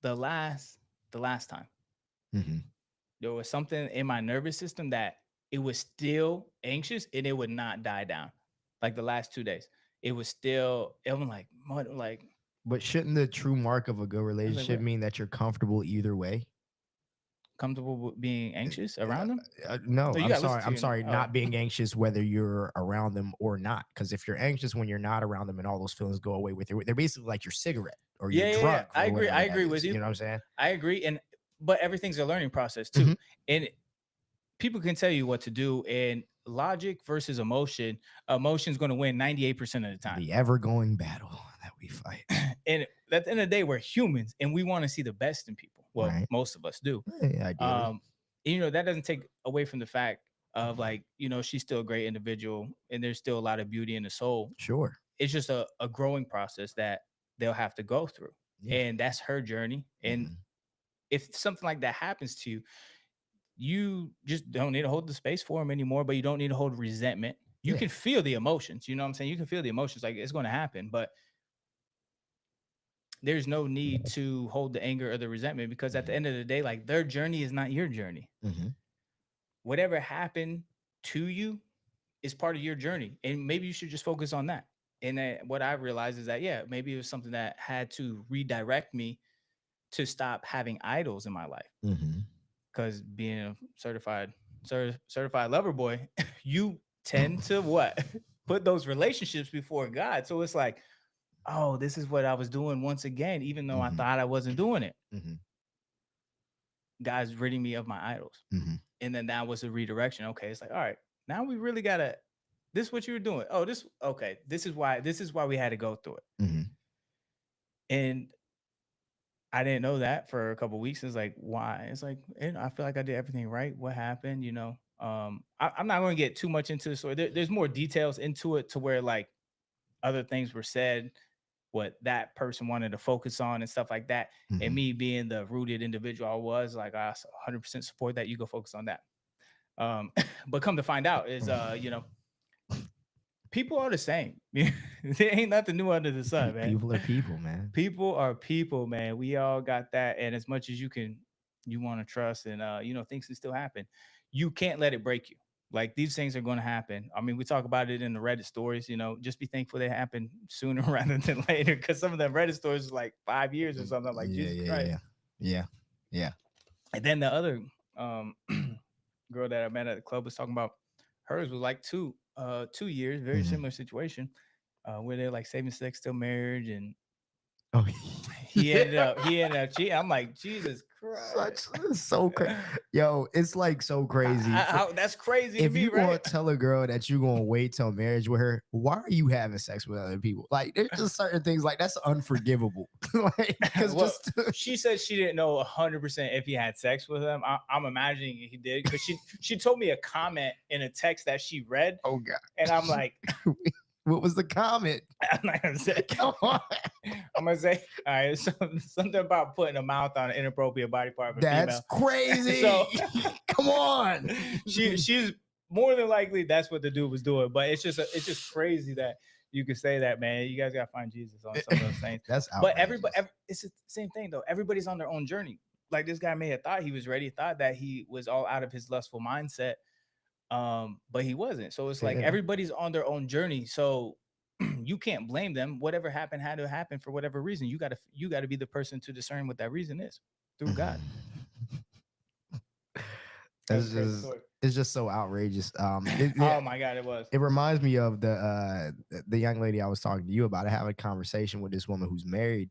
the last time. Mhm. There was something in my nervous system that it was still anxious and it would not die down. Like the last 2 days. It was still, it was like But shouldn't the true mark of a good I was like, relationship what? mean that you're comfortable either way? Comfortable with being anxious around them? No, No, you I'm gotta listen sorry. to I'm your sorry. Not being anxious whether you're around them or not. Because if you're anxious when you're not around them and all those feelings go away with you, they're basically like your cigarette or your yeah. drug I or agree. I whatever that agree is. with You you. know what I'm saying? I agree. And but everything's a learning process too. Mhm. And people can tell you what to do. And logic versus emotion's gonna win 98% of the time. The ever going battle that we fight. And at the end of the day, we're humans and we want to see the best in people. Well, Right. most of us do. Ideally. And, that doesn't take away from the fact of like, she's still a great individual and there's still a lot of beauty in the soul. Sure. It's just a growing process that they'll have to go through. Yeah. And that's her journey. And Mhm. if something like that happens to you, you just don't need to hold the space for them anymore, but you don't need to hold resentment. You Yeah. can feel the emotions, you know what I'm saying? You can feel the emotions, like it's going to happen, but there's no need to hold the anger or the resentment because at the Mhm. end of the day, like their journey is not your journey. Mhm. Whatever happened to you is part of your journey. And maybe you should just focus on that. And what I realized is that, yeah, maybe it was something that had to redirect me to stop having idols in my life. Mhm. Because being a certified lover boy, you tend to what? Put those relationships before God. So it's like, oh, this is what I was doing once again, even though I Mhm. thought I wasn't doing it. Mhm. God's ridding me of my idols. Mhm. And then that was a redirection. Okay, it's like, all right, now we really gotta. This is what you were doing. Oh, this okay. This is why we had to go through it. Mhm. And I didn't know that for a couple of weeks. It's like, why? It's like, I feel like I did everything right. What happened? I'm not going to get too much into the story. There's more details into it to where like other things were said, what that person wanted to focus on and stuff like that. And Mhm. me being the rooted individual I was, like I 100% support that. You go focus on that. But come to find out is, people are the same. There ain't nothing new under the sun, man. People are people, man. People are people, man. We all got that. And as much as you want to trust and, things can still happen. You can't let it break you. Like these things are going to happen. I mean, we talk about it in the Reddit stories, just be thankful they happen sooner rather than later. Cause some of the Reddit stories is like 5 years or something. I'm like, Yeah, Jesus yeah, Christ. yeah, yeah, yeah. And then the other um, girl that I met at the club was talking about hers was like 2 years, very Mhm. similar situation, where they're like saving sex till marriage, and Oh, he yeah. ended up he ended up cheating. I'm like, Jesus Such Christ. so crazy. Yo, it's like so crazy. That's crazy to If me, you right? gonna tell a girl that you gonna wait till marriage with her, why are you having sex with other people? Like, there's just certain things like that's unforgivable. Like, because Well, just she said she didn't know 100% if he had sex with him. I'm imagining he did because she told me a comment in a text that she read, oh god, and I'm like, what was the comment? I'm not gonna say. Come on, I'm gonna say, all right, something about putting a mouth on an inappropriate body part of a that's female. crazy. So Come on. she's more than likely that's what the dude was doing. But it's just crazy that you could say that, man. You guys gotta find Jesus on some of those things. That's But outrageous. it's the same thing though. Everybody's on their own journey. Like this guy may have thought he was ready, thought that he was all out of his lustful mindset, but he wasn't. So it's like Yeah. everybody's on their own journey. So you can't blame them. Whatever happened had to happen for whatever reason. You gotta be the person to discern what that reason is through God. That was That's a crazy just story. it's just so outrageous. Oh my God, it was. It reminds me of the young lady I was talking to you about. I have a conversation with this woman who's married,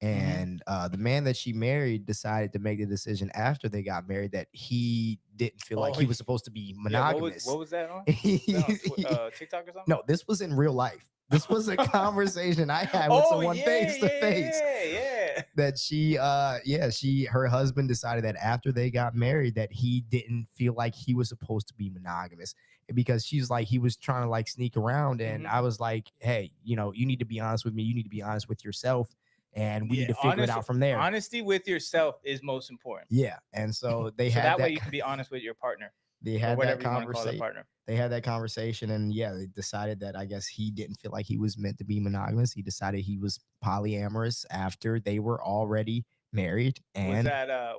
And the man that she married decided to make the decision after they got married that he didn't feel like Oh, he was supposed to be yeah. monogamous. What was that on? Was that on TikTok or something? No, this was in real life. This was a conversation I had with Oh someone yeah, face to yeah, face. yeah, yeah. That her husband decided that after they got married that he didn't feel like he was supposed to be monogamous, because she's like, he was trying to like sneak around, and I was like, hey, you need to be honest with me, you need to be honest with yourself, and we Yeah, need to figure it out from there. honesty with yourself is most important. Yeah, and so they So had that way that you can be honest with your partner they or had that whatever you want to call that conversation. partner. They had that conversation, and yeah, they decided that I guess he didn't feel like he was meant to be monogamous. He decided he was polyamorous after they were already married. And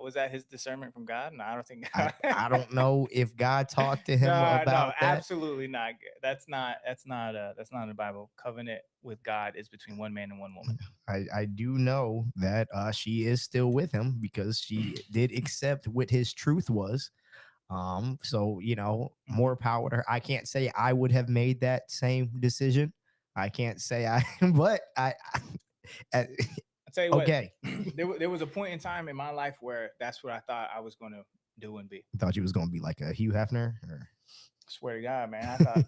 Was that his discernment from God? No, I don't think. I don't know if God talked to him No, no, about that. absolutely not. That's not in the Bible. Covenant with God is between one man and one woman. I do know that she is still with him because she did accept what his truth was. So more power to her. I can't say I would have made that same decision. I can't say I, but I I'll tell you what. okay. There was a point in time in my life where that's what I thought I was going to do and be. I thought you was gonna be like a Hugh Hefner. Or... I swear to God, man. I thought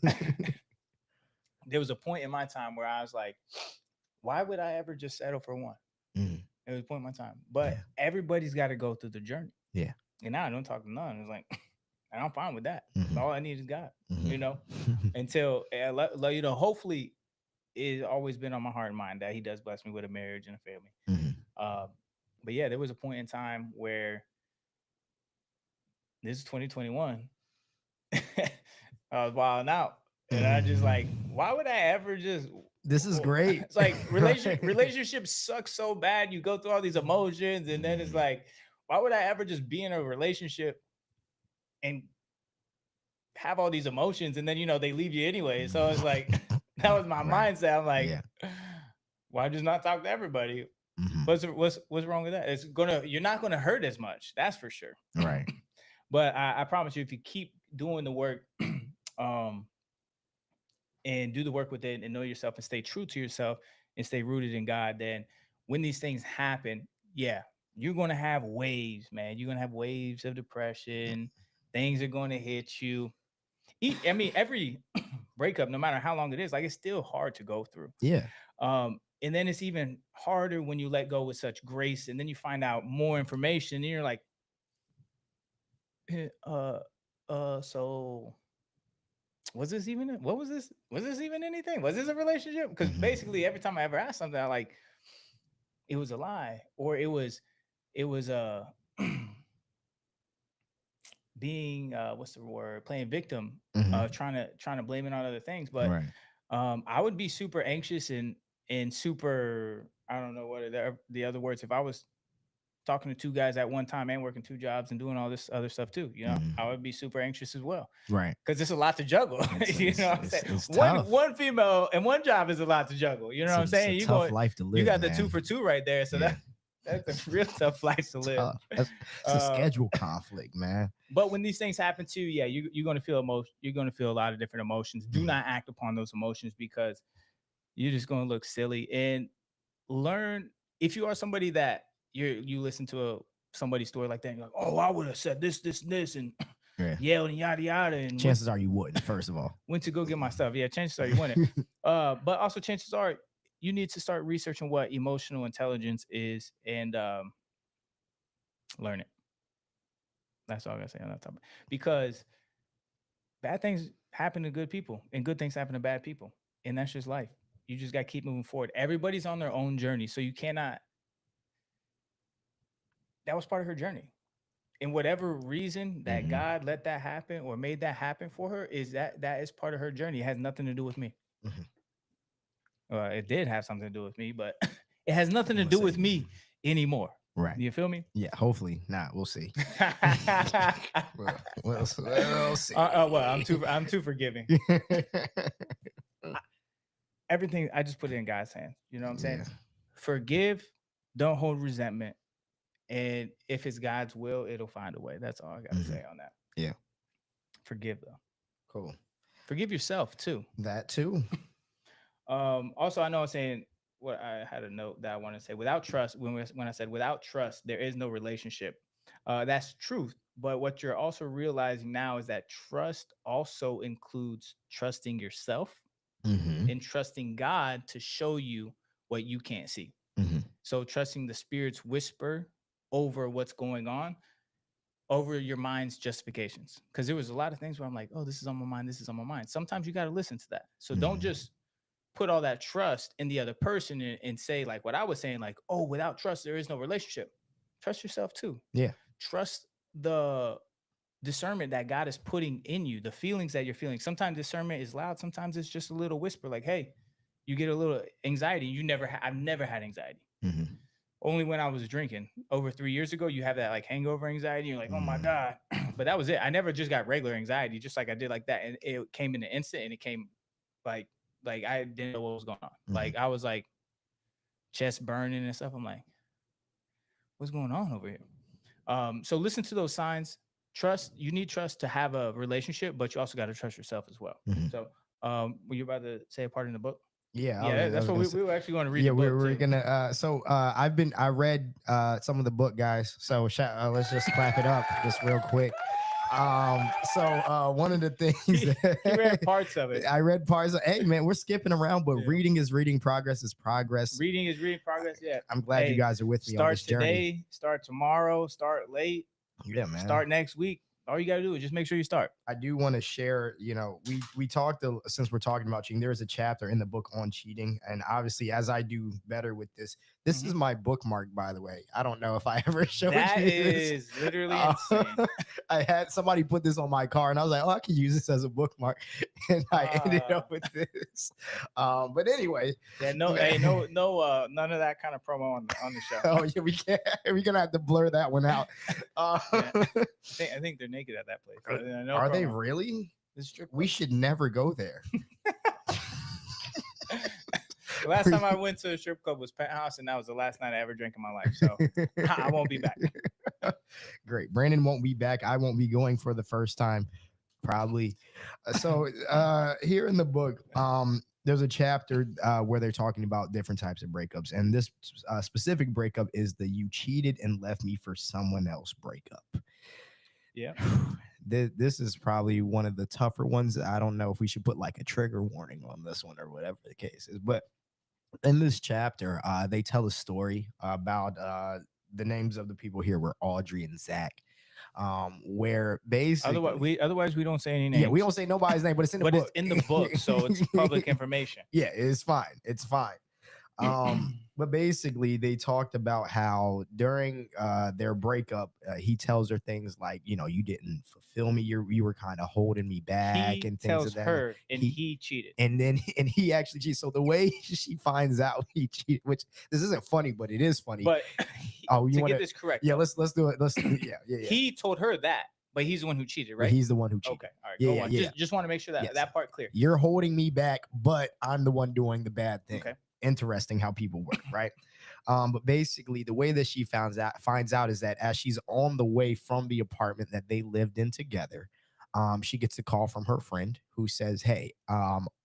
there was a point in my time where I was like, why would I ever just settle for one? It was a point in my time. But everybody's got to go through the journey. Yeah. And now I don't talk to none. It's like, and I'm fine with that. All I need is God, until, hopefully it's always been on my heart and mind that he does bless me with a marriage and a family. But yeah, there was a point in time where this is 2021. I was wilding out. And I just like, why would I ever just... This is great. It's like relationships suck so bad. You go through all these emotions, and then it's like, why would I ever just be in a relationship and have all these emotions, and then they leave you anyway? So it's like that was my mindset. I'm like, why just not talk to everybody? What's wrong with that? You're not gonna hurt as much. That's for sure. Right. But I promise you, if you keep doing the work, and do the work with it and know yourself and stay true to yourself and stay rooted in God, then when these things happen, yeah, you're going to have waves, man. You're going to have waves of depression. Things are going to hit you. I mean, every breakup, no matter how long it is, like, it's still hard to go through. Yeah. And then it's even harder when you let go with such grace, and then you find out more information and you're like, so was this even anything? Was this a relationship? Because basically every time I ever asked something, I like, it was a lie, or it was being what's the word, playing victim, trying to blame it on other things. But I would be super anxious and super, I don't know what are the other words, if I was talking to two guys at one time and working two jobs and doing all this other stuff too, I would be super anxious as well. Right. Because it's a lot to juggle. You know what I'm saying? It's one female and one job is a lot to juggle. You know what I'm saying? It's a tough life to live. You got the 2 for 2 right there. So that's a real tough life to live. It's a schedule conflict, man. But when these things happen to you, you're gonna feel emotion. You're gonna feel a lot of different emotions. Do not act upon those emotions, because you're just gonna look silly. And learn, if you are somebody that you listen to somebody's story like that, and you're like, oh, I would have said this, and yelled and yada yada. And chances are you wouldn't. First of all, went to go get my stuff. Yeah, chances are you wouldn't. But also chances are you need to start researching what emotional intelligence is and learn it. That's all I gotta say on that topic. Because bad things happen to good people, and good things happen to bad people, and that's just life. You just gotta keep moving forward. Everybody's on their own journey, so you cannot. That was part of her journey. And whatever reason that God let that happen or made that happen for her, is that is part of her journey. It has nothing to do with me. It did have something to do with me, but it has nothing to do with me anymore. Right. You feel me? Yeah, hopefully not. We'll see. we'll see. Well, I'm too forgiving. Everything, I just put it in God's hands. You know what I'm saying? Yeah. Forgive, don't hold resentment. And if it's God's will, it'll find a way. That's all I got to say on that. Yeah. Forgive, though. Cool. Forgive yourself, too. That, too. Also, I know I'm saying what I had a note that I want to say. Without trust, when I said without trust, there is no relationship. That's truth. But what you're also realizing now is that trust also includes trusting yourself Mm-hmm. and trusting God to show you what you can't see. Mm-hmm. So trusting the Spirit's whisper over what's going on, over your mind's justifications. Because there was a lot of things where I'm like, oh, this is on my mind. This is on my mind. Sometimes you got to listen to that. So don't Mm-hmm. just put all that trust in the other person and say like what I was saying, like, oh, without trust, there is no relationship. Trust yourself too. Yeah. Trust the discernment that God is putting in you, the feelings that you're feeling. Sometimes discernment is loud. Sometimes it's just a little whisper, like, hey, you get a little anxiety. I've never had anxiety. Mm-hmm. Only when I was drinking over 3 years ago, you have that like hangover anxiety. You're like, oh my Mm-hmm. God. But that was it. I never just got regular anxiety, just like I did like that. And it came in an instant and it came like, like I didn't know what was going on. Mm-hmm. Like I was like chest burning and stuff. I'm like, what's going on over here? So listen to those signs. Trust. You need trust to have a relationship, but you also got to trust yourself as well. Mm-hmm. So, were you about to say a part in the book? Yeah, Yeah, I that's was what gonna say. we were actually going to read Yeah, the book we're too. gonna. I read some of the book, guys. So let's just clap it up just real quick. One of the things He read parts of it. I read parts of. Hey, man, we're skipping around, but Yeah. reading is reading. Progress is progress. Reading is reading progress. Yeah. I'm glad you Hey, guys are with me on start this journey. today, start tomorrow, start late, Yeah, man. start next week. All you got to do is just make sure you start. I do want to share, we talked, since we're talking about cheating, there is a chapter in the book on cheating. And obviously, as I do better with this is Mhm. my bookmark, by the way. I don't know if I ever showed That you this. is literally Uh, insane. I had somebody put this on my car and I was like, oh, I can use this as a bookmark. And I ended Uh, up with this. But anyway, yeah, no, man. hey, no, none of that kind of promo on the show. Oh, yeah, we can't. We're going to have to blur that one out. Yeah. I think they're naked at that place. No Are they promo. really? It's a strip We club. should never go there. The last time I went to a strip club was Penthouse, and that was the last night I ever drank in my life. So I won't be back. Great. Brandon won't be back. I won't be going for the first time, probably. Here in the book, there's a chapter where they're talking about different types of breakups, and this specific breakup is the "you cheated and left me for someone else" breakup. Yeah. This is probably one of the tougher ones. I don't know if we should put like a trigger warning on this one or whatever the case is, but in this chapter, they tell a story about the names of the people here were Audrey and Zach, where basically, Otherwise we don't say any names. yeah, we don't say nobody's name, but it's in the but book. it's in the book, so it's public information. Yeah, it's fine. It's fine. But basically, they talked about how during their breakup, he tells her things like, you didn't fulfill me. You were kind of holding me back He and things tells of that. her, and he cheated. And then he actually cheated. So the way she finds out he cheated, which this isn't funny, but it is funny. But you to want get this correct, Yeah, though, let's do it. Yeah. he told her that, but he's the one who cheated, But right? he's the one who cheated. Okay, all right, Yeah, go on. yeah. Just want to make sure that Yes. that part clear. You're holding me back, but I'm the one doing the bad thing. Okay. Interesting how people work, right? But basically, the way that she finds out is that as she's on the way from the apartment that they lived in together, she gets a call from her friend who says, "Hey,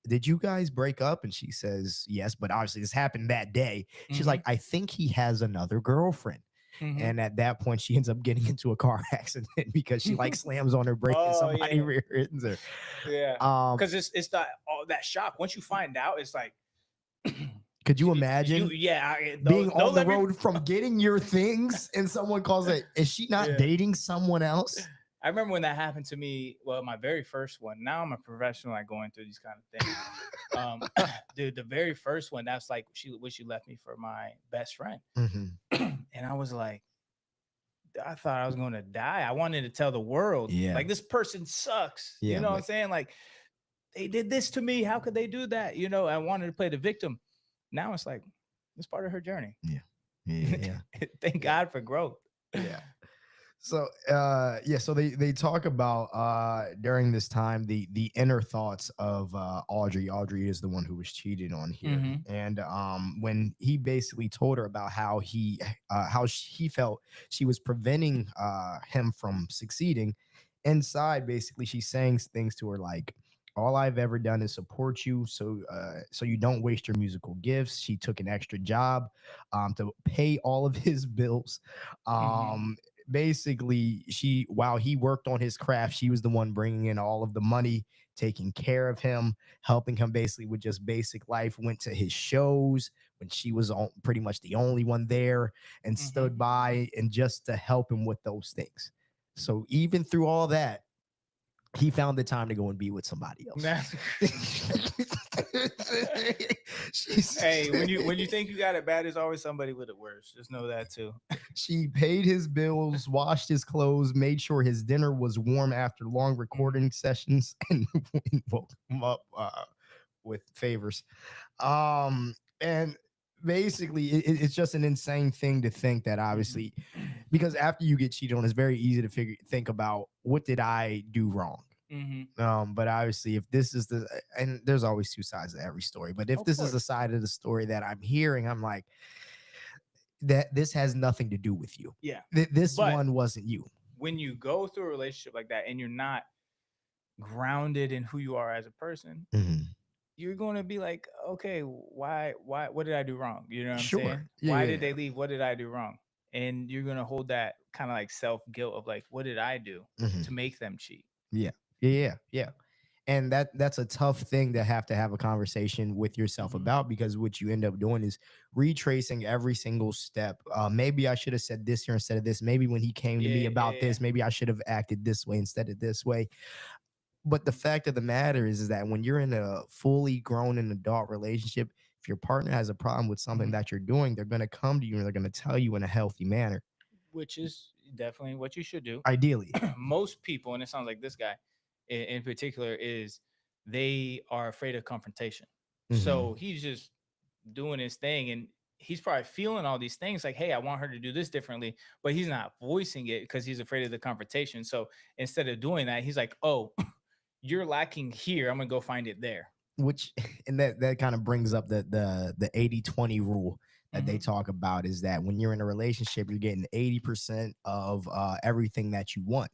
did you guys break up?" And she says, "Yes," but obviously this happened that day. She's like, "I think he has another girlfriend." And at that point, she ends up getting into a car accident because she like slams on her brake and somebody rear ends her. Yeah, because it's that shock. Once you find out, it's like, could you imagine being on the road from getting your things and someone calls it, is she not dating someone else? I remember when that happened to me. Well, my very first one. Now I'm a professional at going through these kind of things. Dude, the very first one, that's like she left me for my best friend. And I was like, I thought I was going to die. I wanted to tell the world, like, this person sucks. You know what I'm saying? Like, they did this to me. How could they do that? I wanted to play the victim. Now it's like, it's part of her journey. Yeah. Thank God for growth. Yeah. So so they talk about during this time the inner thoughts of Audrey. Audrey is the one who was cheated on here, and when he basically told her about how he felt she was preventing him from succeeding, inside basically she's saying things to her like, All I've ever done is support you, so you don't waste your musical gifts. She took an extra job to pay all of his bills. Mm-hmm. Basically, she while he worked on his craft, she was the one bringing in all of the money, taking care of him, helping him basically with just basic life. Went to his shows when she was pretty much the only one there, and Mm-hmm. stood by and just to help him with those things. So even through all that, he found the time to go and be with somebody else. That's hey, when you think you got it bad, there's always somebody with it worse. Just know that too. She paid his bills, washed his clothes, made sure his dinner was warm after long recording sessions, and woke him up with favors. And basically, it's just an insane thing to think that obviously, Mm-hmm. because after you get cheated on, it's very easy to think about what did I do wrong. Mm-hmm. But obviously, if this is and there's always two sides to every story, but if Of this is the course. side of the story that I'm hearing, I'm like, that this has nothing to do with you. Yeah. This But one wasn't you. when you go through a relationship like that and you're not grounded in who you are as a person, Mhm. you're going to be like, okay, why, what did I do wrong? You know what I'm Sure. saying? Yeah, Why yeah, did yeah. they leave? What did I do wrong? And you're going to hold that kind of like self guilt of like, what did I do Mhm. to make them cheat? Yeah. Yeah, yeah, yeah. And that's a tough thing to have a conversation with yourself Mm-hmm. about, because what you end up doing is retracing every single step. Maybe I should have said this here instead of this. Maybe when he came to me Yeah, about yeah, this, maybe I should have acted this way instead of this way. But the fact of the matter is that when you're in a fully grown and adult relationship, if your partner has a problem with yeah. something that you're doing, they're going to come to you and they're going to tell you in a healthy manner. Which is definitely what you should do. Ideally. Most people, and it sounds like this guy in particular, is they are afraid of confrontation. Mm-hmm. So he's just doing his thing and he's probably feeling all these things like, hey, I want her to do this differently, but he's not voicing it because he's afraid of the confrontation. So instead of doing that, he's like, oh, you're lacking here. I'm gonna go find it there. Which and that kind of brings up the 80-20 rule that they Mm-hmm. talk about, is that when you're in a relationship, you're getting 80% of everything that you want.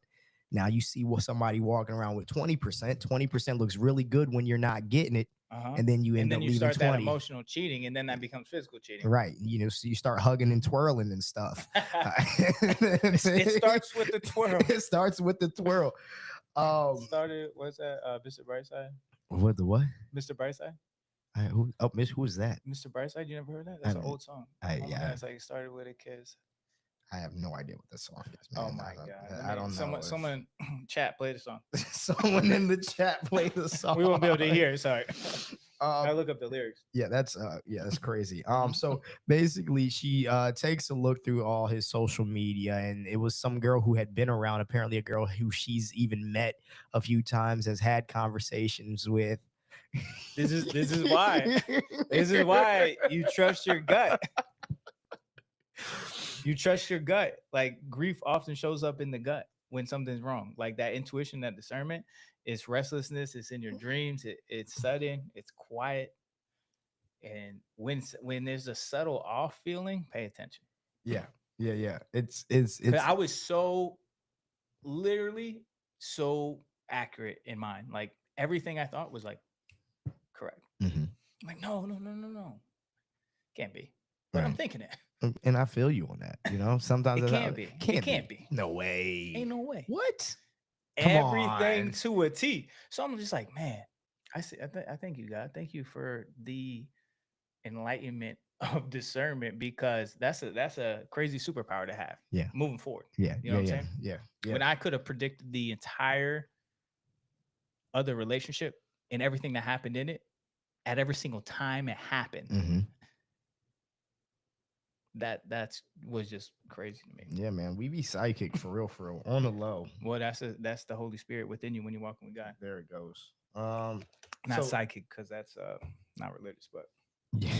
Now you see what somebody walking around with 20% looks really good when you're not getting it, Uh-huh. and then you And end then up you leaving start that 20. emotional cheating, and then that becomes physical cheating. Right, so you start hugging and twirling and stuff. It starts with the twirl. It starts with the twirl. Started, what's that? Mr. Brightside? What the what? Mr. Brightside? Miss, who is that? Mr. Brightside? You never heard that? I That's an haven't. old song. I Oh my God. yeah. It's like it started with a kiss. I have no idea what this song is, Oh man. my God. Let I me, don't know someone, chat, play the song. if someone in the chat play the song. We won't be able to hear. Sorry. Um, Gotta look up the lyrics. that's crazy. Mhm. So basically, she takes a look through all his social media, and it was some girl who had been around. Apparently, a girl who she's even met a few times, has had conversations with. This is why. This is why you trust your gut. You trust your gut. Like grief often shows up in the gut when something's wrong. Like that intuition, that discernment, it's restlessness, it's in your dreams, it's sudden, it's quiet. And when there's a subtle off feeling, pay attention. Yeah, yeah, yeah. Cause It's. I was so literally so accurate in mine. Like everything I thought was like correct. Mhm. I'm like, no, no, no, no, no. Can't be. But I'm Right. thinking it. And I feel you on that. Sometimes It it's can't not, be. It can't can't be. be. No way. Ain't no way. What? Come Everything on. to a T. So I'm just like, man, I see. I thank you, God. Thank you for the enlightenment of discernment because that's a crazy superpower to have Yeah. moving forward. Yeah. You know Yeah. what I'm Yeah. saying? Yeah. Yeah. When I could have predicted the entire other relationship and everything that happened in it at every single time it happened, Hmm. that's was just crazy to me. Yeah, man. We be psychic for real, on the low. Well, that's the Holy Spirit within you when you're walking with God. There it goes. Not So psychic because that's not religious, but yeah,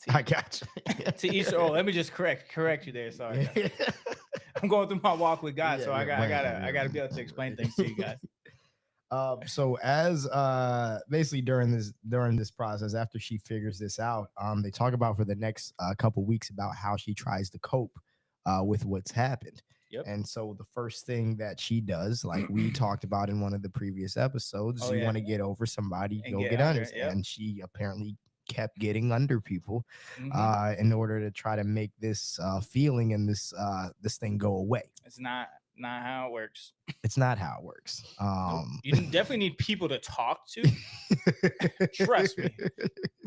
to, I got you. to each. Oh, let me just correct you there. Sorry, guys. Yeah, I'm going through my walk with God, yeah, so I got I right, gotta I right, gotta be able to explain right. things to you guys. So as basically during this process, after she figures this out, they talk about for the next couple weeks about how she tries to cope with what's happened. Yep. And so the first thing that she does, like we talked about in one of the previous episodes, Oh you yeah, want to get over somebody, and go get get under. under. Yep. And she apparently kept getting under people Hmm. in order to try to make this feeling and this thing go away. It's not how it works. It's not how it works. Nope. You definitely need people to talk to. Trust me.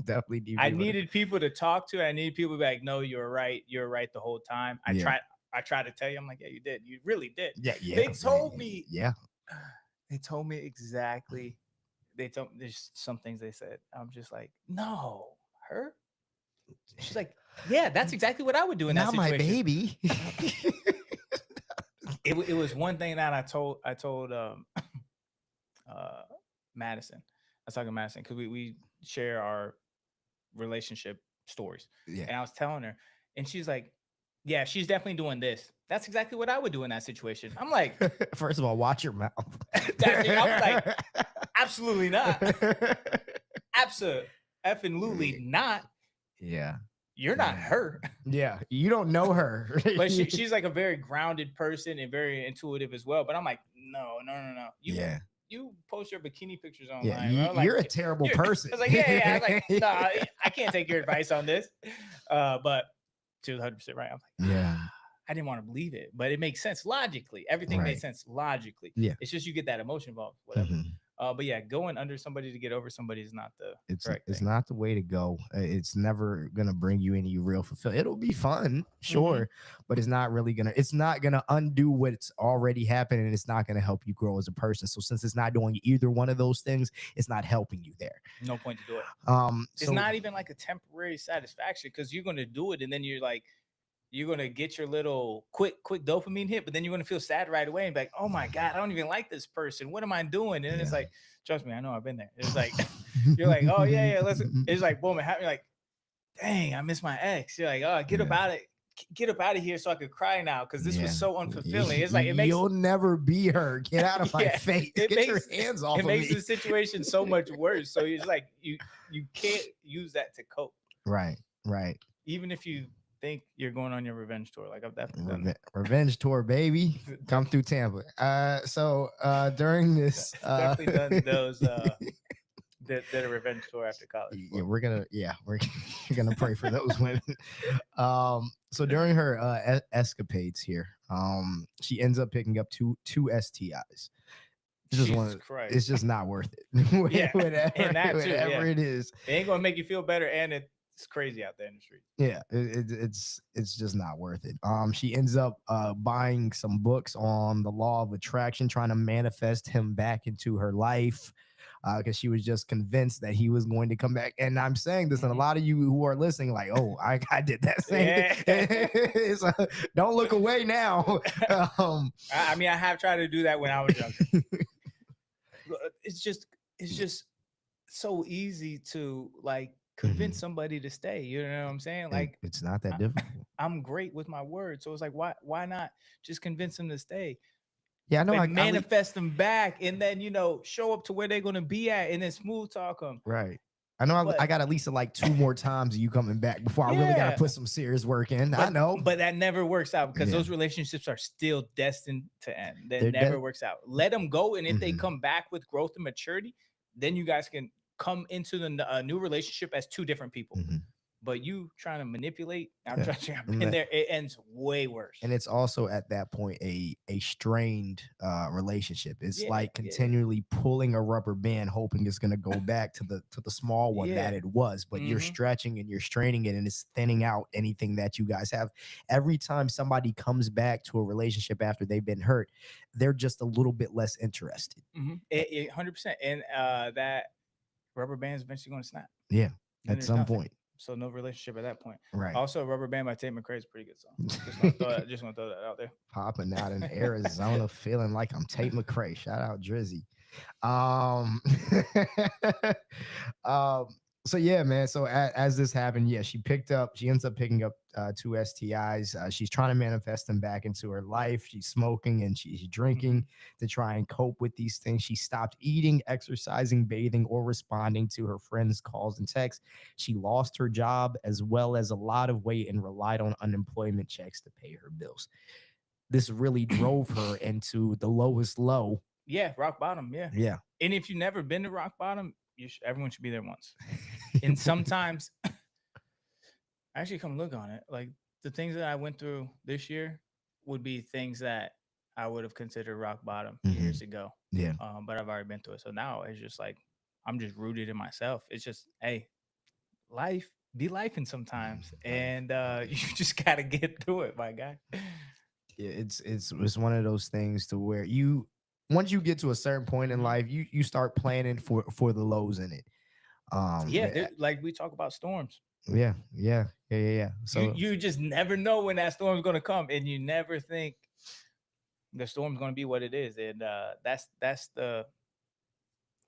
Definitely need I people needed people to talk to. I needed people to be like, no, you're right. You're right the whole time. Yeah. I tried to tell you. I'm like, yeah, you did. You really did. Yeah, They told me. yeah. They told me exactly. They told me there's some things they said. I'm just like, no, her. She's like, yeah, that's exactly what I would do in that Not my situation. baby. It was one thing that I told Madison. I was talking to Madison because we share our relationship stories. Yeah. And I was telling her, and she's like, yeah, she's definitely doing this. That's exactly what I would do in that situation. I'm like, first of all, watch your mouth. I'm like, absolutely not. Absolutely not. Yeah. You're not her. Yeah. You don't know her. But she's like a very grounded person and very intuitive as well. But I'm like, no. You post your bikini pictures online. Yeah, Like, you're a terrible person. I was like, yeah. I was like, nah, I can't take your advice on this. But she was 100% right. I'm like, yeah. I didn't want to believe it, but it makes sense logically. Everything made sense logically. Yeah. It's just you get that emotion involved, whatever. But yeah, going under somebody to get over somebody is not the correct thing. It's not the way to go. It's never gonna bring you any real fulfillment. It'll be fun, sure, but it's not gonna undo what's already happened, and it's not gonna help you grow as a person. So since it's not doing either one of those things, it's not helping you there. No point to do it. It's So, not even like a temporary satisfaction because you're gonna do it and then you're gonna get your little quick dopamine hit, but then you're gonna feel sad right away and be like, oh my God, I don't even like this person. What am I doing? And it's like, trust me, I know I've been there. It's like you're like, oh yeah, let's. It's like boom, it happened. You're like, dang, I miss my ex. You're like, oh, get up out of here so I could cry now because this was so unfulfilling. It's like you'll never be her. Get out of my face. Get your hands off of me. It makes the situation so much worse. So it's like you can't use that to cope. Right. Even if you think you're going on your revenge tour, like I've definitely done revenge tour, baby. Come through Tampa. So during this, definitely done those. Did a revenge tour after college. Yeah, we're gonna pray for those women. So during her escapades here, she ends up picking up two STIs. It's just not worth it. Yeah, whatever it is, it ain't gonna make you feel better, and it's crazy out there in the street. Yeah, it's just not worth it. She ends up buying some books on the law of attraction, trying to manifest him back into her life. Because she was just convinced that he was going to come back. And I'm saying this, and a lot of you who are listening, like, oh, I did that same thing. So, don't look away now. I mean, I have tried to do that when I was younger. It's just so easy to like convince somebody to stay. You know what I'm saying? Like, it's not that difficult. I'm great with my words, so it's like, why not just convince them to stay? Yeah, I know. Like manifest them back, and then show up to where they're gonna be at, and then smooth talk them. Right. I know. I got at least like 2 more times of you coming back before I really got to put some serious work in. I know, but that never works out because those relationships are still destined to end. That never works out. Let them go, and if they come back with growth and maturity, then you guys can come into the new relationship as 2 different people. But you trying to manipulate, I'm trying to in there, it ends way worse. And it's also at that point a strained relationship. It's like continually pulling a rubber band, hoping it's gonna go back to the small one that it was. But you're stretching and you're straining it, and it's thinning out anything that you guys have. Every time somebody comes back to a relationship after they've been hurt, they're just a little bit less interested. 100%. And that rubber band is eventually going to snap. Yeah, at some point. So no relationship at that point. Right. Also, Rubber Band by Tate McRae is a pretty good song. Just gonna throw that out there. Popping out in Arizona, feeling like I'm Tate McRae. Shout out Drizzy. So yeah, man. So as this happened, she ends up picking up 2 STIs. She's trying to manifest them back into her life. She's smoking and she's drinking to try and cope with these things. She stopped eating, exercising, bathing, or responding to her friends' calls and texts. She lost her job as well as a lot of weight and relied on unemployment checks to pay her bills. this really drove her into the lowest low. Yeah, rock bottom. Yeah. Yeah. And if you've never been to rock bottom, everyone should be there once. And sometimes, actually, come look on it. Like the things that I went through this year would be things that I would have considered rock bottom Hmm. years ago. Yeah. But I've already been through it. So now it's just like I'm just rooted in myself. It's just, hey, life be lifing sometimes, and you just gotta get through it, my guy. It's one of those things to where you once you get to a certain point in Mhm. life, you start planning for the lows in it. Yeah, like we talk about storms. Yeah, yeah, yeah, yeah, yeah. So You just never know when that storm's gonna come, and you never think the storm's gonna be what it is, and that's the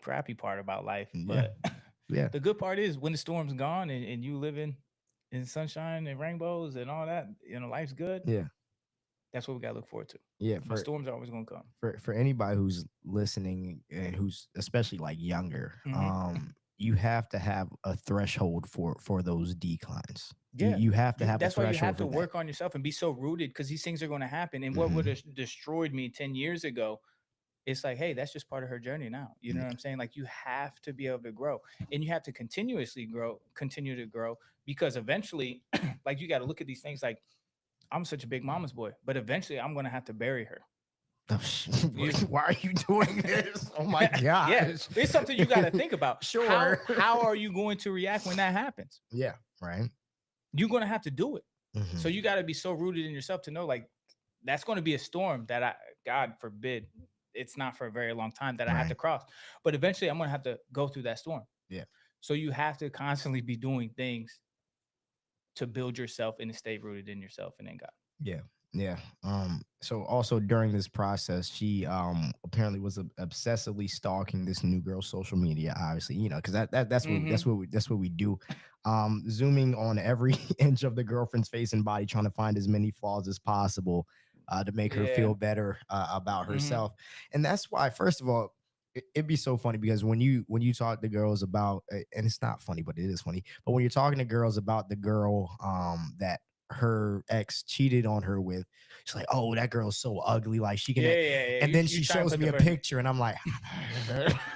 crappy part about life. yeah, But yeah, the good part is when the storm's gone and you living in sunshine and rainbows and all that, life's good. yeah, That's what we gotta look forward to. yeah. But storms are always gonna come. For anybody who's listening and who's especially like younger, Hmm. you have to have a threshold for those declines. You Yeah. you have to have a That's why you threshold have for to that. work on yourself and be so rooted because these things are going to happen. And what would Hmm. have destroyed me 10 years ago, it's like, hey, that's just part of her journey now. You know what Yeah. I'm saying? Like, you have to be able to grow, and you have to continuously grow, continue to grow, because eventually, like, you got to look at these things like, I'm such a big mama's boy, but eventually I'm going to have to bury her. Oh, You, why are you doing this? Oh my yeah, gosh. it's something you got to think about. How, Sure. how are you going to react when that happens? Yeah. Right. You're going to have to do it. So Hmm. you got to be so rooted in yourself to know, like, that's going to be a storm that God forbid, it's not for a very long time that I have to Right. cross. But eventually I'm going to have to go through that storm. Yeah. So you have to constantly be doing things to build yourself and to stay rooted in yourself and in God. Yeah. Yeah. So also during this process, she apparently was obsessively stalking this new girl's social media, obviously, because Mm-hmm. that's what we do. Zooming on every inch of the girlfriend's face and body, trying to find as many flaws as possible to make her Yeah. feel better about Mm-hmm. herself. And that's why, first of all, it'd be so funny because when you talk to girls about and it's not funny, but it is funny. But when you're talking to girls about the girl that her ex cheated on her with, she's like, "Oh, that girl's so ugly. Like she can," Yeah, yeah, yeah. and You then you she try and shows put me the a person. picture, and I'm like,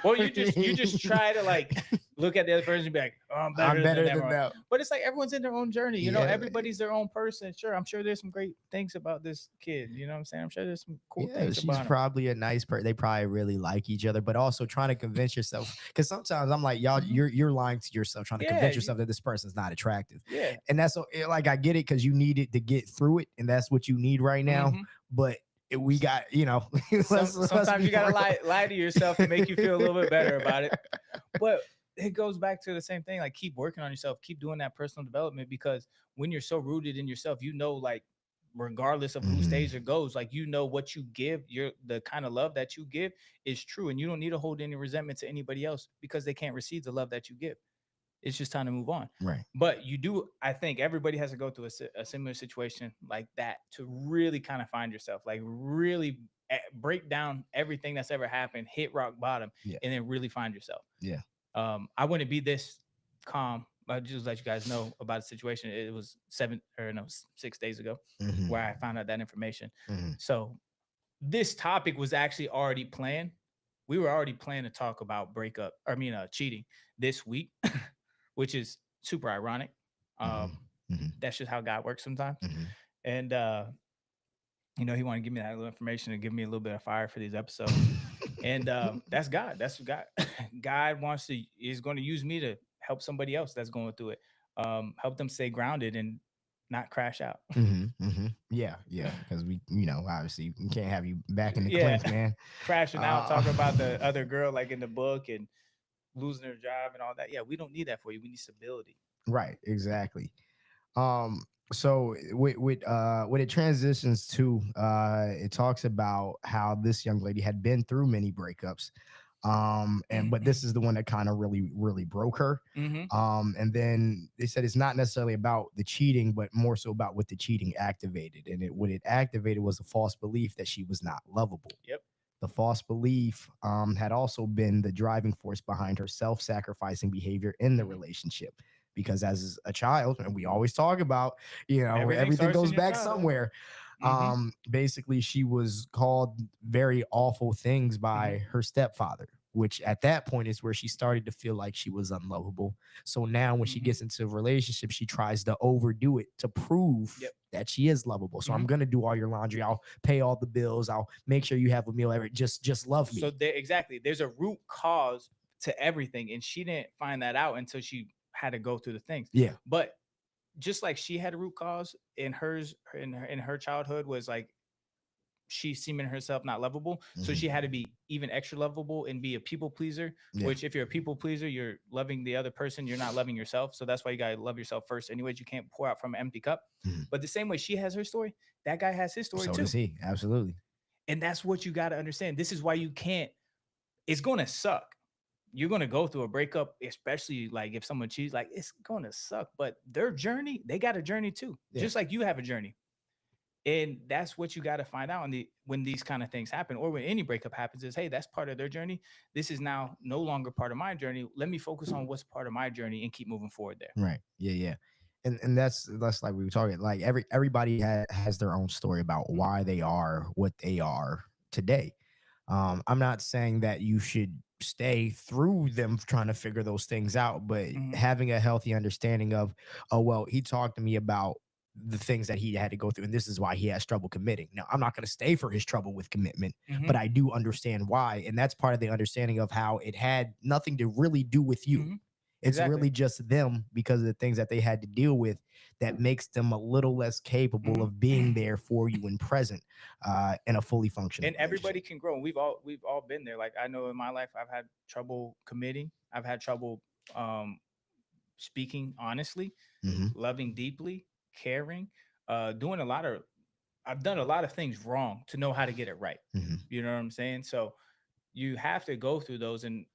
Well, you just try to like look at the other person and be like, oh, I'm "I'm better than better them. than that." But it's like everyone's in their own journey. Yeah, Everybody's their own person. Sure, I'm sure there's some great things about this kid. You know what I'm saying? I'm sure there's some cool yeah, things she's about him. probably a nice person. They probably really like each other, but also trying to convince yourself. Because sometimes I'm like, y'all, Hmm. you're lying to yourself, trying to Yeah, convince yourself that this person's not attractive. yeah. And that's like I get it because you need it to get through it, and that's what you need right now. Hmm. But we got, let's Sometimes be you gotta real. lie to yourself to make you feel a little bit better about it. But it goes back to the same thing. Like, keep working on yourself, keep doing that personal development, because when you're so rooted in yourself, like, regardless of who Mhm. stays or goes, like, what you give, the kind of love that you give is true, and you don't need to hold any resentment to anybody else because they can't receive the love that you give. It's just time to move on. Right. But I think everybody has to go through a similar situation like that to really kind of find yourself, like, really break down everything that's ever happened, hit rock bottom, Yeah. and then really find yourself. Yeah. I wouldn't be this calm. I just let you guys know about the situation. It was 6 days ago Hmm. where I found out that information. Hmm. So this topic was actually already planned. We were already planning to talk about cheating this week, which is super ironic. Hmm. Hmm. That's just how God works sometimes. Hmm. And he wanted to give me that little information and give me a little bit of fire for these episodes. And that's God. That's God. God is going to use me to help somebody else that's going through it. Help them stay grounded and not crash out. Hmm. Hmm. Yeah, yeah, because obviously we can't have you back in the Yeah, clink, man. crashing out, Uh, talking about the other girl like in the book and losing her job and all that. Yeah, we don't need that for you. We need stability. right, exactly. Um, so when it transitions to it talks about how this young lady had been through many breakups. And but this is the one that kind of really, really broke her. Mm-hmm. And then they said it's not necessarily about the cheating, but more so about what the cheating activated. And what it activated was a false belief that she was not lovable. Yep. The false belief had also been the driving force behind her self-sacrificing behavior in the Mm-hmm. relationship. Because as a child, and we always talk about, Everything everything starts in goes your back childhood. somewhere. Mm-hmm. Basically she was called very awful things Mm-hmm. by her stepfather, which at that point is where she started to feel like she was unlovable. So now when she Mm-hmm. gets into a relationship, she tries to overdo it to prove Yep. that she is lovable. So Mm-hmm. I'm gonna do all your laundry, I'll pay all the bills, I'll make sure you have a meal every, just love So me. there, exactly, there's a root cause to everything, and she didn't find that out until she had to go through the things. Yeah. But just like she had a root cause in hers, in her childhood was like she seeming herself not lovable, so she had to be even extra lovable and be a people pleaser, Yeah. which if you're a people pleaser, you're loving the other person, you're not loving yourself. So that's why you got to love yourself first anyways. You can't pour out from an empty cup. Mhm. But the same way she has her story, that guy has his story So too. does he. Absolutely. And that's what you got to understand. This is why you can't, it's going to suck. You're going to go through a breakup, especially like if someone cheats, like it's going to suck. But their journey, they got a journey too, Yeah. just like you have a journey. And that's what you got to find out when these kind of things happen, or when any breakup happens, is hey, that's part of their journey. This is now no longer part of my journey. Let me focus on what's part of my journey and keep moving forward there. Right. Yeah. Yeah. And that's like we were talking. Like everybody has their own story about Mm-hmm. why they are what they are today. I'm not saying that you should stay through them trying to figure those things out, but Mm-hmm. having a healthy understanding of, oh well, he talked to me about the things that he had to go through, and this is why he has trouble committing. Now, I'm not going to stay for his trouble with commitment, Mm-hmm. but I do understand why, and that's part of the understanding of how it had nothing to really do with you. Mm-hmm. It's Exactly. really just them because of the things that they had to deal with that makes them a little less capable of being Mm-hmm. there for you and present in a fully functioning And relationship. everybody can grow. We've all been there. Like I know in my life, I've had trouble committing. I've had trouble um, speaking honestly, Hmm. loving deeply, caring, doing a lot of. I've done a lot of things wrong to know how to get it right. Hmm. You know what I'm saying? So you have to go through those. And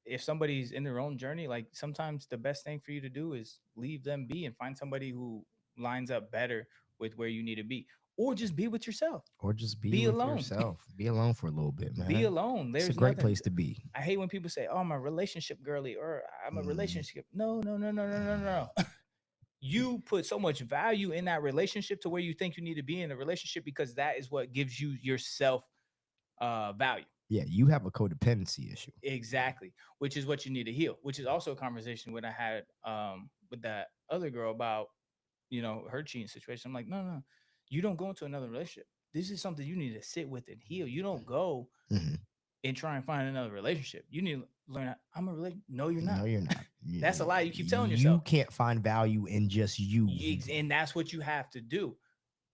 if somebody's in their own journey, like sometimes the best thing for you to do is leave them be and find somebody who lines up better with where you need to be, or just be with yourself. Or just be Be with alone. yourself. Be alone for a little bit, Be man. alone. It's a There's great nothing. place to be. I hate when people say, "Oh, I'm a relationship girly," or "I'm a Mm, relationship." No, no, no, no, no, no, no. You put so much value in that relationship to where you think you need to be in a relationship, because that is what gives you yourself value. yeah, you have a codependency issue. Exactly, which is what you need to heal. Which is also a conversation when I had with that other girl about her cheating situation. I'm like, no, no, you don't go into another relationship. This is something you need to sit with and heal. You don't go Hmm. and try and find another relationship. You need to learn how, I'm a relation. No, you're No, not. you're not. That's a lie you keep telling You yourself. can't find value in just you. And that's what you have to do.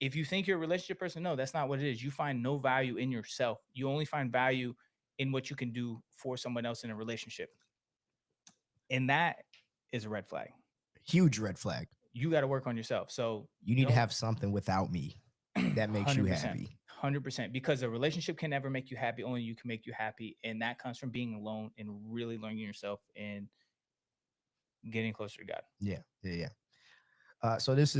If you think you're a relationship person, no, that's not what it is. You find no value in yourself. You only find value in what you can do for someone else in a relationship. And that is a red flag. Huge red flag. You got to work on yourself. So You need to don't have something without me that makes you 100%. happy. 100%, because a relationship can never make you happy. Only you can make you happy. And that comes from being alone and really learning yourself and getting closer to God. Yeah, yeah, yeah. So this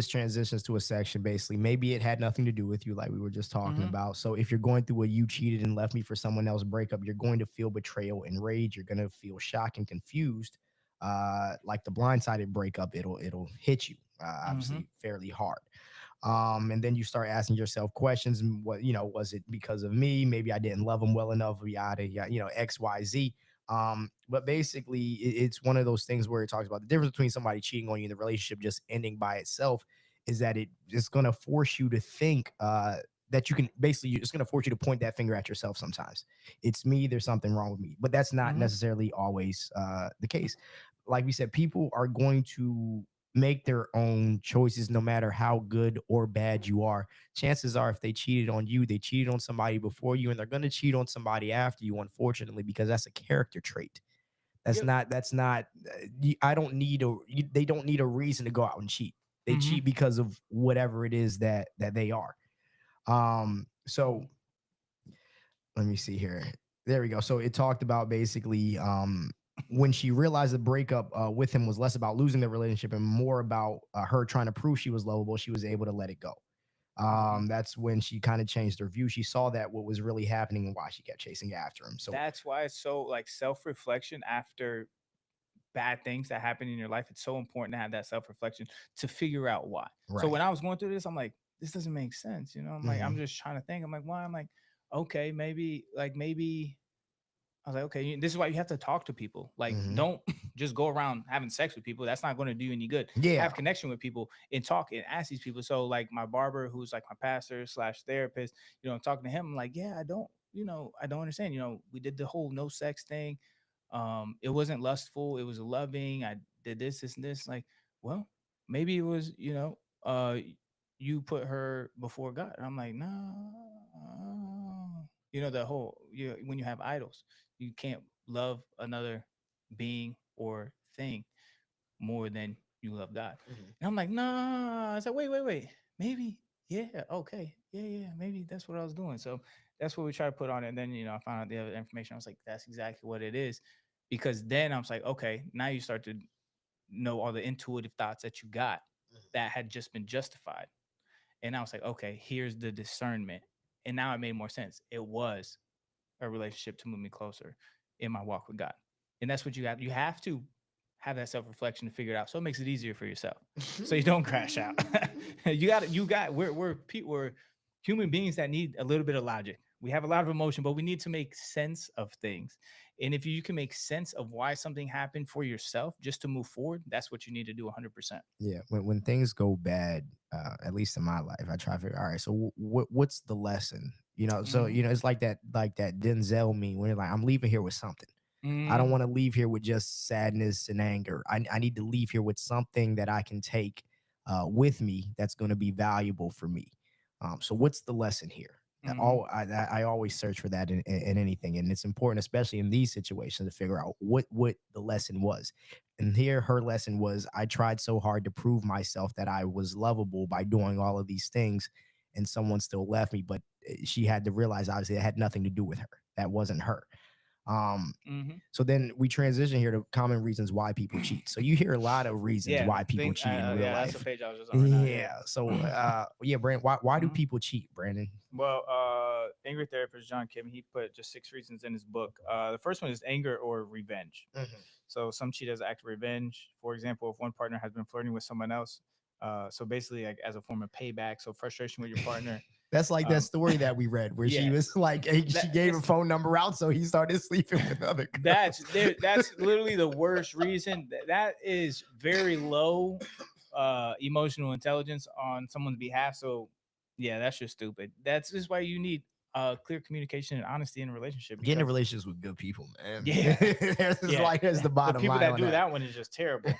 transitions to a section basically. Maybe it had nothing to do with you, like we were just talking Mm-hmm. about. So if you're going through a you cheated and left me for someone else breakup, you're going to feel betrayal and rage. You're going to feel shock and confused. Like the blindsided breakup, it'll hit you Mm-hmm. obviously fairly hard. And then you start asking yourself questions. What was it because of me? Maybe I didn't love them well enough. Yada yada. XYZ. But basically, it's one of those things where it talks about the difference between somebody cheating on you and the relationship just ending by itself is that it's going to force you to think that you can basically, it's going to force you to point that finger at yourself sometimes. It's me, there's something wrong with me. But that's not Mm-hmm. necessarily always the case. Like we said, people are going to make their own choices no matter how good or bad you are. Chances are if they cheated on you, they cheated on somebody before you, and they're going to cheat on somebody after you, unfortunately, because that's a character trait. Yep. That's not I don't need they don't need a reason to go out and cheat. They Mm-hmm. cheat because of whatever it is that they are. So let me see here. There we go. So it talked about basically when she realized the breakup with him was less about losing the relationship and more about her trying to prove she was lovable, she was able to let it go. Mm-hmm. That's when she kind of changed her view. She saw that what was really happening and why she kept chasing after him. So That's why it's so like self-reflection after bad things that happen in your life. It's so important to have that self-reflection to figure out why. So right. when I was going through this, I'm like, this doesn't make sense. You know, I'm like, I'm Hmm. just trying to think. I'm like, why? I'm like, okay, maybe I was like, okay, this is why you have to talk to people. Like, Hmm. don't just go around having sex with people. That's not going to do you any good. Yeah. Have connection with people and talk and ask these people. So, like my barber, who's like my pastor slash therapist, you know, I'm talking to him. I'm like, yeah, I don't, you know, I don't understand. You know, we did the whole no sex thing. It wasn't lustful. It was loving. I did this and this. Like, well, maybe it was, you know, you put her before God. And I'm like, no, you know, the whole, when you have idols, you can't love another being or thing more than you love God. Hmm. And I'm like, nah. I said, wait. Maybe, yeah, okay. Yeah. Maybe that's what I was doing. So that's what we try to put on it. And then, you know, I found out the other information. I was like, that's exactly what it is. Because then I was like, okay, now you start to know all the intuitive thoughts that you got that had just been justified. And I was like, okay, here's the discernment. And now it made more sense. It was a relationship to move me closer in my walk with God. And that's what you have. You have to have that self reflection to figure it out. So it makes it easier for yourself. So you don't crash out. We're human beings that need a little bit of logic. We have a lot of emotion, but we need to make sense of things. And if you can make sense of why something happened for yourself just to move forward, that's what you need to do 100%. Yeah, when things go bad, at least in my life, I try to figure. All right, so what's the lesson? So Mm-hmm. it's like that Denzel meme when you're like, I'm leaving here with something. I don't Mm-hmm. want to leave here with just sadness and anger. I need to leave here with something that I can take with me that's going to be valuable for me. So what's the lesson here? Mm-hmm. I always search for that in anything, and it's important, especially in these situations, to figure out what the lesson was. And here, her lesson was, I tried so hard to prove myself that I was lovable by doing all of these things, and someone still left me. But she had to realize, obviously, it had nothing to do with her. That wasn't her. Um, Mm-hmm. so then we transition here to common reasons why people cheat. So you hear a lot of reasons Yeah. why people Think. cheat in real Yeah. That's the life. page I was just on right now. Yeah. Yeah. So yeah, Brandon, why do Mhm. people cheat, Brandon? Well, angry therapist John Kim, he put just 6 reasons in his book. The first one is anger or revenge. Mhm. So some cheat as an act of revenge. For example, if one partner has been flirting with someone else, so basically like as a form of payback. So frustration with your partner. That's like that Um, story that we read where she yeah, was like, that she gave her it's phone number out, so he started sleeping with other that's girls. there. That's literally the worst reason. That is very low emotional intelligence on someone's behalf. So yeah, that's just stupid. That's just why you need clear communication and honesty in a relationship Get into because relationships with good people, man. yeah, yeah, There's the the bottom people line that on do that. that one is just terrible.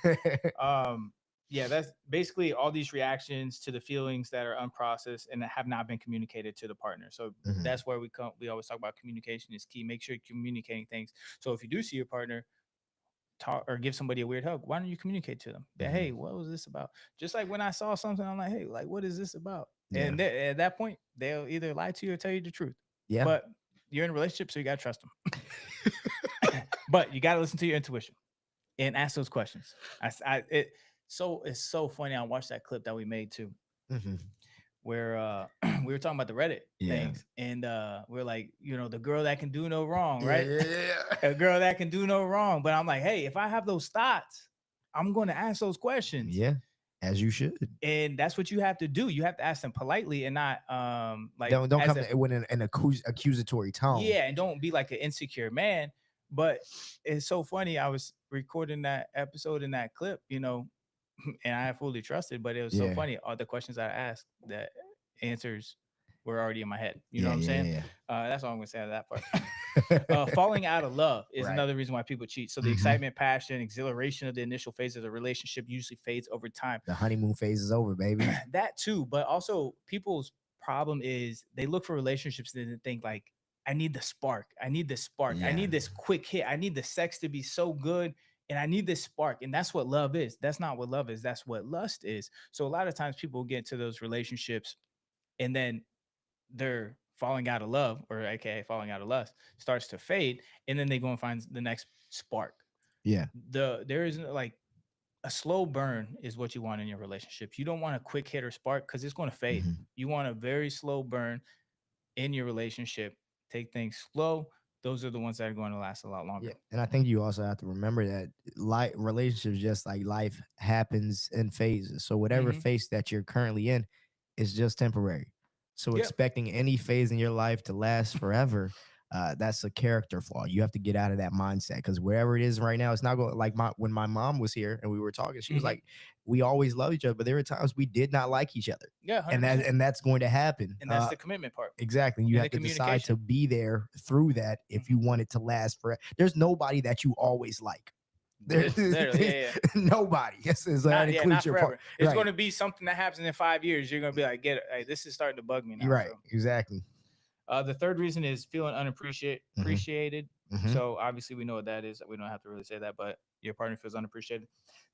Um, yeah, that's basically all these reactions to the feelings that are unprocessed and that have not been communicated to the partner. So Mhm. that's where we come. We always talk about communication is key. Make sure you're communicating things. So if you do see your partner talk or give somebody a weird hug, why don't you communicate to them that, Mhm. hey, what was this about? Just like when I saw something, I'm like, hey, like what is this about? Yeah. And at that point, they'll either lie to you or tell you the truth. Yeah. But you're in a relationship, so you gotta trust them. But you gotta listen to your intuition and ask those questions. It's so funny. I watched that clip that we made too, Mhm. where we were talking about the Reddit Yeah. things, and we're like, you know, the girl that can do no wrong, Yeah. right? Yeah. Yeah. A girl that can do no wrong. But I'm like, hey, if I have those thoughts, I'm going to ask those questions. Yeah. As you should. And that's what you have to do. You have to ask them politely and not like Don't as come if with an accusatory tone. yeah, and don't be like an insecure man. But it's so funny. I was recording that episode in that clip, you know, and I fully trusted, but it was so Yeah. funny. All the questions I asked, the answers were already in my head. You know Yeah. what I'm saying? Yeah. That's all I'm gonna say out of that part. Yeah. Falling out of love is Right. another reason why people cheat. So the Hmm. excitement, passion, exhilaration of the initial phase of the relationship usually fades over time. The honeymoon phase is over, baby. That too, but also people's problem is they look for relationships and think like, I need the spark. I need this spark. I Yeah. need this quick hit. I need the sex to be so good. And I need this spark. And that's what love is. That's not what love is. That's what lust is. So a lot of times people get into those relationships and then they're falling out of love, or aka falling out of lust, starts to fade, and then they go and find the next spark. Yeah. There is like a slow burn is what you want in your relationship. You don't want a quick hit or spark because it's going to fade. Hmm. You want a very slow burn in your relationship. Take things slow. Those are the ones that are going to last a lot Yeah, longer. and I think you also have to remember that life relationships, just like life, happens in phases. So whatever Mm-hmm. phase that you're currently in, is just temporary. So Yeah. expecting any phase in your life to last forever, that's a character flaw. You have to get out of that mindset, because wherever it is right now, it's not going like when my mom was here and we were talking, she was Hmm. like, we always love each other, but there were times we did not like each other. Yeah, And 100%. that's going to happen. And that's the commitment part Exactly. You and the have to decide to communication. be there through that if Hmm. you want it to last forever. There's nobody that you always like. There's Literally, yeah, yeah. nobody. Yes, so that Not yeah, includes not your part. forever. It's Right. going to be something that happens in 5 years. You're going to be like, get it. Hey, this is starting to bug me You're now. right. So Exactly. the third reason is feeling unappreciated. Hmm. Appreciated. Hmm. So obviously we know what that is. We don't have to really say that, but your partner feels unappreciated.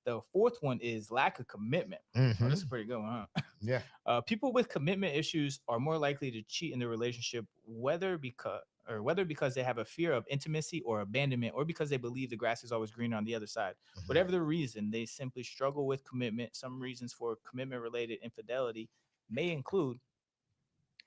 The fourth one is lack of commitment. Oh, this is Hmm. a pretty good one, huh? Yeah. People with commitment issues are more likely to cheat in their relationship, whether because they have a fear of intimacy or abandonment, or because they believe the grass is always greener on the other side. Whatever Hmm. the reason, they simply struggle with commitment. Some reasons for commitment-related infidelity may include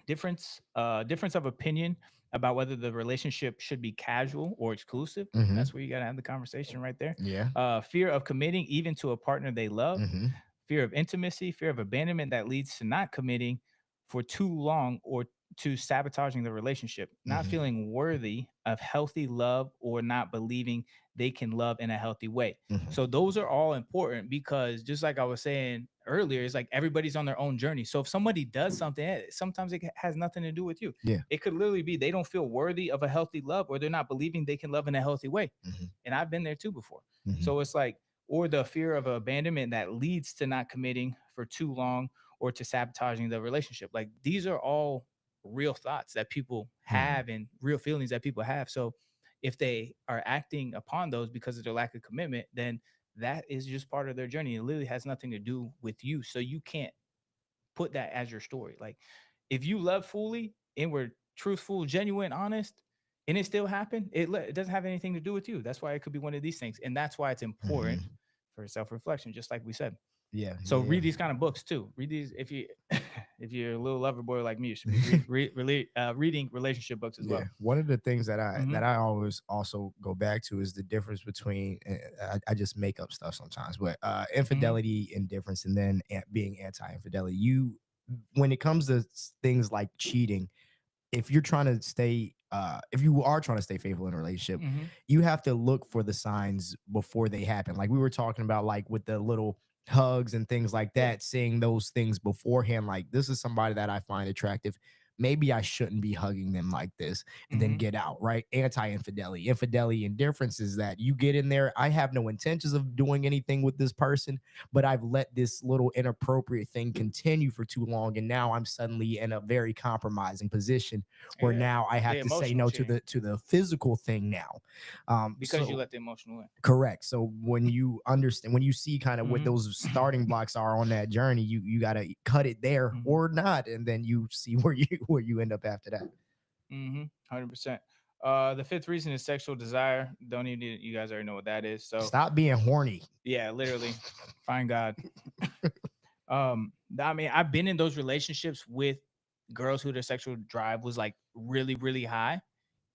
difference of opinion about whether the relationship should be casual or exclusive. Hmm. That's where you got to have the conversation right there. Yeah. Fear of committing even to a partner they love, Hmm. fear of intimacy, fear of abandonment that leads to not committing for too long or to sabotaging the relationship, not Hmm. feeling worthy of healthy love, or not believing they can love in a healthy way. Hmm. So those are all important, because just like I was saying earlier, it's like everybody's on their own journey. So if somebody does something, sometimes it has nothing to do with you. Yeah. It could literally be they don't feel worthy of a healthy love, or they're not believing they can love in a healthy way. Hmm. And I've been there too before. Hmm. So it's like, or the fear of abandonment that leads to not committing for too long, or to sabotaging the relationship. Like, these are all real thoughts that people Hmm. have and real feelings that people have. So if they are acting upon those because of their lack of commitment, then that is just part of their journey. It literally has nothing to do with you. So you can't put that as your story. Like, if you love fully and were truthful, genuine, honest, and it still happened, it doesn't have anything to do with you. That's why it could be one of these things. And that's why it's important Hmm. for self-reflection, just like we said. Yeah. So Yeah. Yeah. read these kind of books too. Read these if you if you're a little lover boy like me, you should be reading relationship books as Yeah, well. one of the things that I Mm-hmm. that I always also go back to is the difference between I just make up stuff sometimes, but Mm-hmm. infidelity, indifference, and then being anti-infidelity. You, when it comes to things like cheating, if you're trying to stay if you are trying to stay faithful in a relationship, Mm-hmm. you have to look for the signs before they happen. Like we were talking about, like with the little hugs and things like Yeah. that, seeing those things beforehand, like this is somebody that I find attractive, maybe I shouldn't be hugging them like this, and then Mm-hmm. get out. Right? Infidelity and difference is that you get in there, I have no intentions of doing anything with this person, but I've let this little inappropriate thing continue for too long, and now I'm suddenly in a very compromising position where Yeah. now I The have to say emotional no cheating, to the physical thing now. because you So let the emotional in. correct. So when you understand, when you see kind of what Mm-hmm. those starting blocks are on that journey, you got to cut it there Mm-hmm. or not, and then you see where you end up after that. Mm-hmm. 100%. The fifth reason is sexual desire. Don't even need it. You guys already know what that is. So Stop being horny. yeah, literally, find God. I mean, I've been in those relationships with girls who their sexual drive was like really, really high.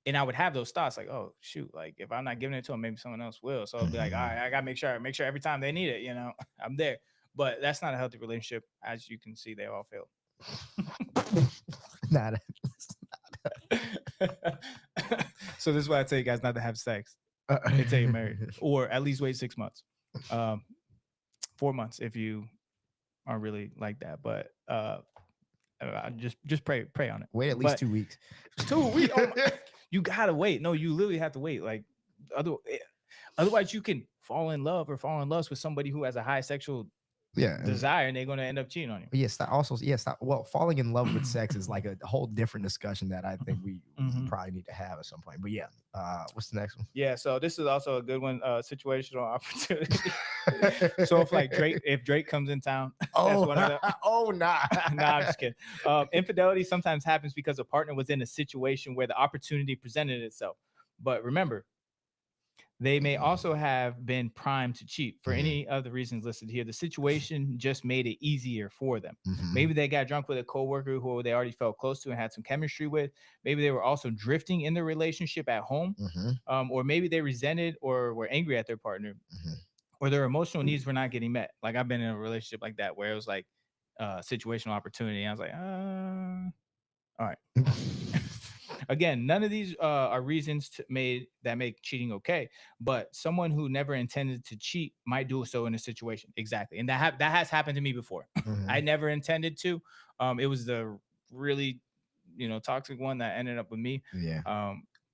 And I would have those thoughts like, oh shoot, like if I'm not giving it to them, maybe someone else will. So I'll be like, all right, I gotta make sure every time they need it, I'm there. But that's not a healthy relationship. As you can see, they all failed. Not So this is why I tell you guys not to have sex until you're married, or at least wait 6 months, um, 4 months if you are really like that. But just pray on it. wait at least But 2 weeks. 2 weeks, oh my, you gotta wait. No, you literally have to wait. Like other, otherwise, you can fall in love or fall in lust with somebody who has a high sexual Yeah, desire, and they're gonna end up cheating on you. yes. Also, yes. Well, falling in love with sex is like a whole different discussion that I think we Mhm. probably need to have at some point. But yeah, what's the next one? Yeah, so this is also a good one. Situational opportunity. So if Drake comes in town, that's Oh, one of the. oh, nah. Nah, I'm just kidding. Infidelity sometimes happens because a partner was in a situation where the opportunity presented itself. But remember, they may also have been primed to cheat for Mhm, any of the reasons listed here. The situation just made it easier for them. mhm, Maybe they got drunk with a coworker who they already felt close to and had some chemistry with. Maybe they were also drifting in the relationship at home. mhm, Or maybe they resented or were angry at their partner, mhm, or their emotional needs were not getting met. Like I've been in a relationship like that where it was like situational opportunity. I was like, all right. Again, none of these are reasons made that make cheating okay, but someone who never intended to cheat might do so in a situation. Exactly, and that has happened to me before. I Mhm. never intended to. It was the really, toxic one that ended up with me Yeah.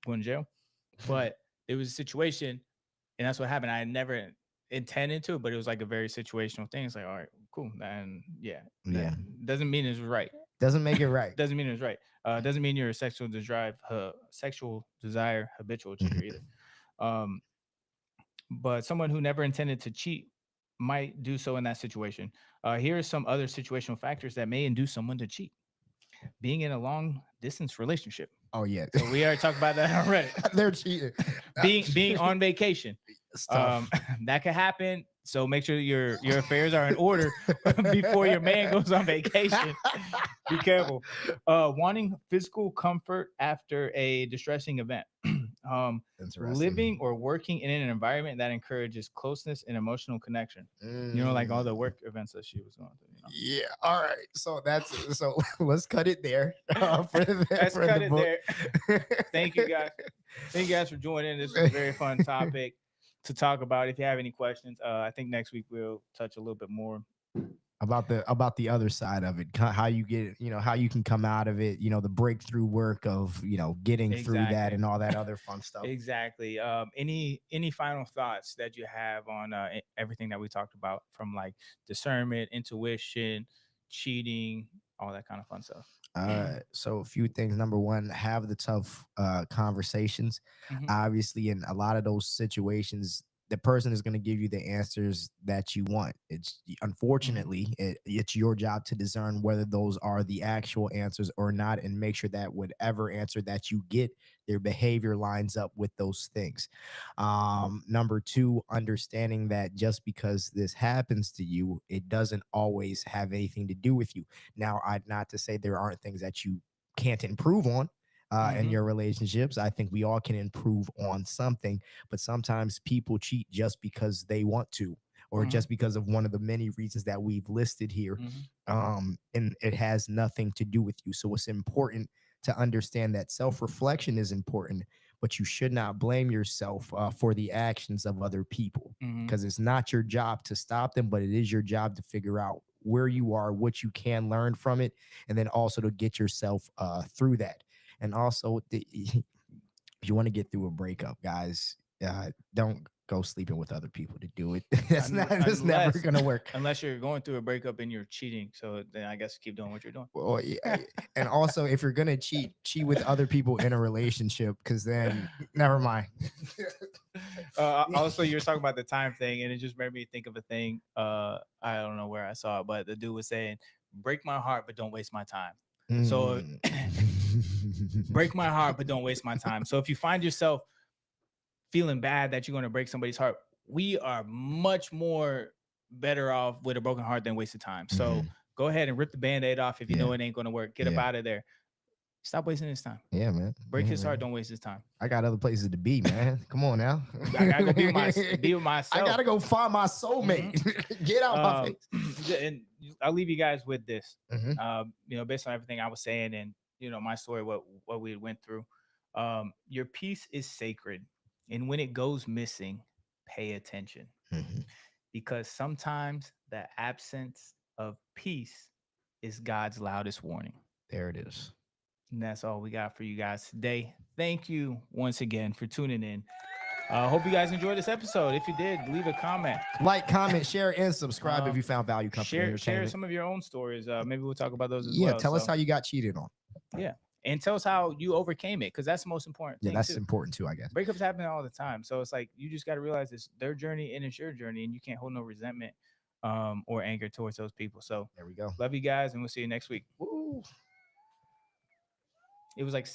going to jail. But it was a situation, and that's what happened. I never intended to, but it was like a very situational thing. It's like, all right, cool, and yeah, that Yeah. doesn't mean it's right. Doesn't make it right. Doesn't mean it's right. Doesn't mean you're a sexual desire habitual cheater Mhm. either. Um, but someone who never intended to cheat might do so in that situation. Here are some other situational factors that may induce someone to cheat: being in a long distance relationship. Oh yeah. So we already talked about that already. They're cheating. Being on vacation, It's tough. that could happen. So make sure your affairs are in order before your man goes on vacation. Be careful. Wanting physical comfort after a distressing event. um, Living Interesting. or working in an environment that encourages closeness and emotional connection. Like all the Mm. work events that she was going through. Yeah. All right. So that's so let's cut it there Let's for the cut it book. there. Thank you guys. Thank you guys for joining. This was a very fun topic to talk about. If you have any questions, I think next week we'll touch a little bit more. About the other side of it, how you get, how you can come out of it, the breakthrough work of, getting through that Exactly. and all that other fun stuff. Exactly. Any final thoughts that you have on everything that we talked about, from like discernment, intuition, cheating, all that kind of fun stuff? So a few things. Number one, have the tough conversations. Hmm. Obviously, in a lot of those situations, the person is going to give you the answers that you want. It's Hmm. unfortunately, it's your job to discern whether those are the actual answers or not, and make sure that whatever answer that you get, their behavior lines up with those things. Number two, understanding that just because this happens to you, it doesn't always have anything to do with you. Now, I'd not to say there aren't things that you can't improve on in Hmm. your relationships. I think we all can improve on something, but sometimes people cheat just because they want to, or Hmm. just because of one of the many reasons that we've listed here. Hmm. And it has nothing to do with you. So it's important to understand that self reflection is important, but you should not blame yourself for the actions of other people, Hmm. because it's not your job to stop them, but it is your job to figure out where you are, what you can learn from it, and then also to get yourself through that. And also, if you want to get through a breakup, guys, don't go sleeping with other people to do it. That's never Unless gonna work. unless you're going through a breakup and you're cheating, so then I guess keep doing what you're doing. Well, yeah, and also if you're gonna cheat, cheat with other people in a relationship, because then never mind. Also, you were talking about the time thing, and it just made me think of a thing. I don't know where I saw it, but the dude was saying, "Break my heart, but don't waste my time." So, Mm. break my heart, but don't waste my time. So, if you find yourself feeling bad that you're going to break somebody's heart, we are much more better off with a broken heart than wasted time. So, Mhm. go ahead and rip the band-aid off if you Yeah, know it ain't going to work. Get up yeah, out of there. Stop wasting his time. yeah, man. Break Yeah, his heart. man. Don't waste his time. I got other places to be, man. Come on now. I gotta go be with I myself. gotta go find my Mhm. soulmate. Get out my face. And I'll leave you guys with this. Mhm. Based on everything I was saying, and my story, what we went through. Your peace is sacred, and when it goes missing, pay attention, Mhm. because sometimes the absence of peace is God's loudest warning. There it is. And that's all we got for you guys today. Thank you once again for tuning in. Hope you guys enjoyed this episode. If you did, leave a comment. Like, comment, share, and subscribe if Um, you found value, comfort, and share entertainment. some of your own stories. Maybe we'll talk about those as Yeah, well. tell us So how you got cheated on. yeah, and tell us how you overcame it, because that's the most important Yeah, thing that's too. important too, I guess. Breakups happen all the time, so it's like you just got to realize it's their journey and it's your journey, and you can't hold no resentment or anger towards those people. So There we go. love you guys, and we'll see you next week. Woo. It was like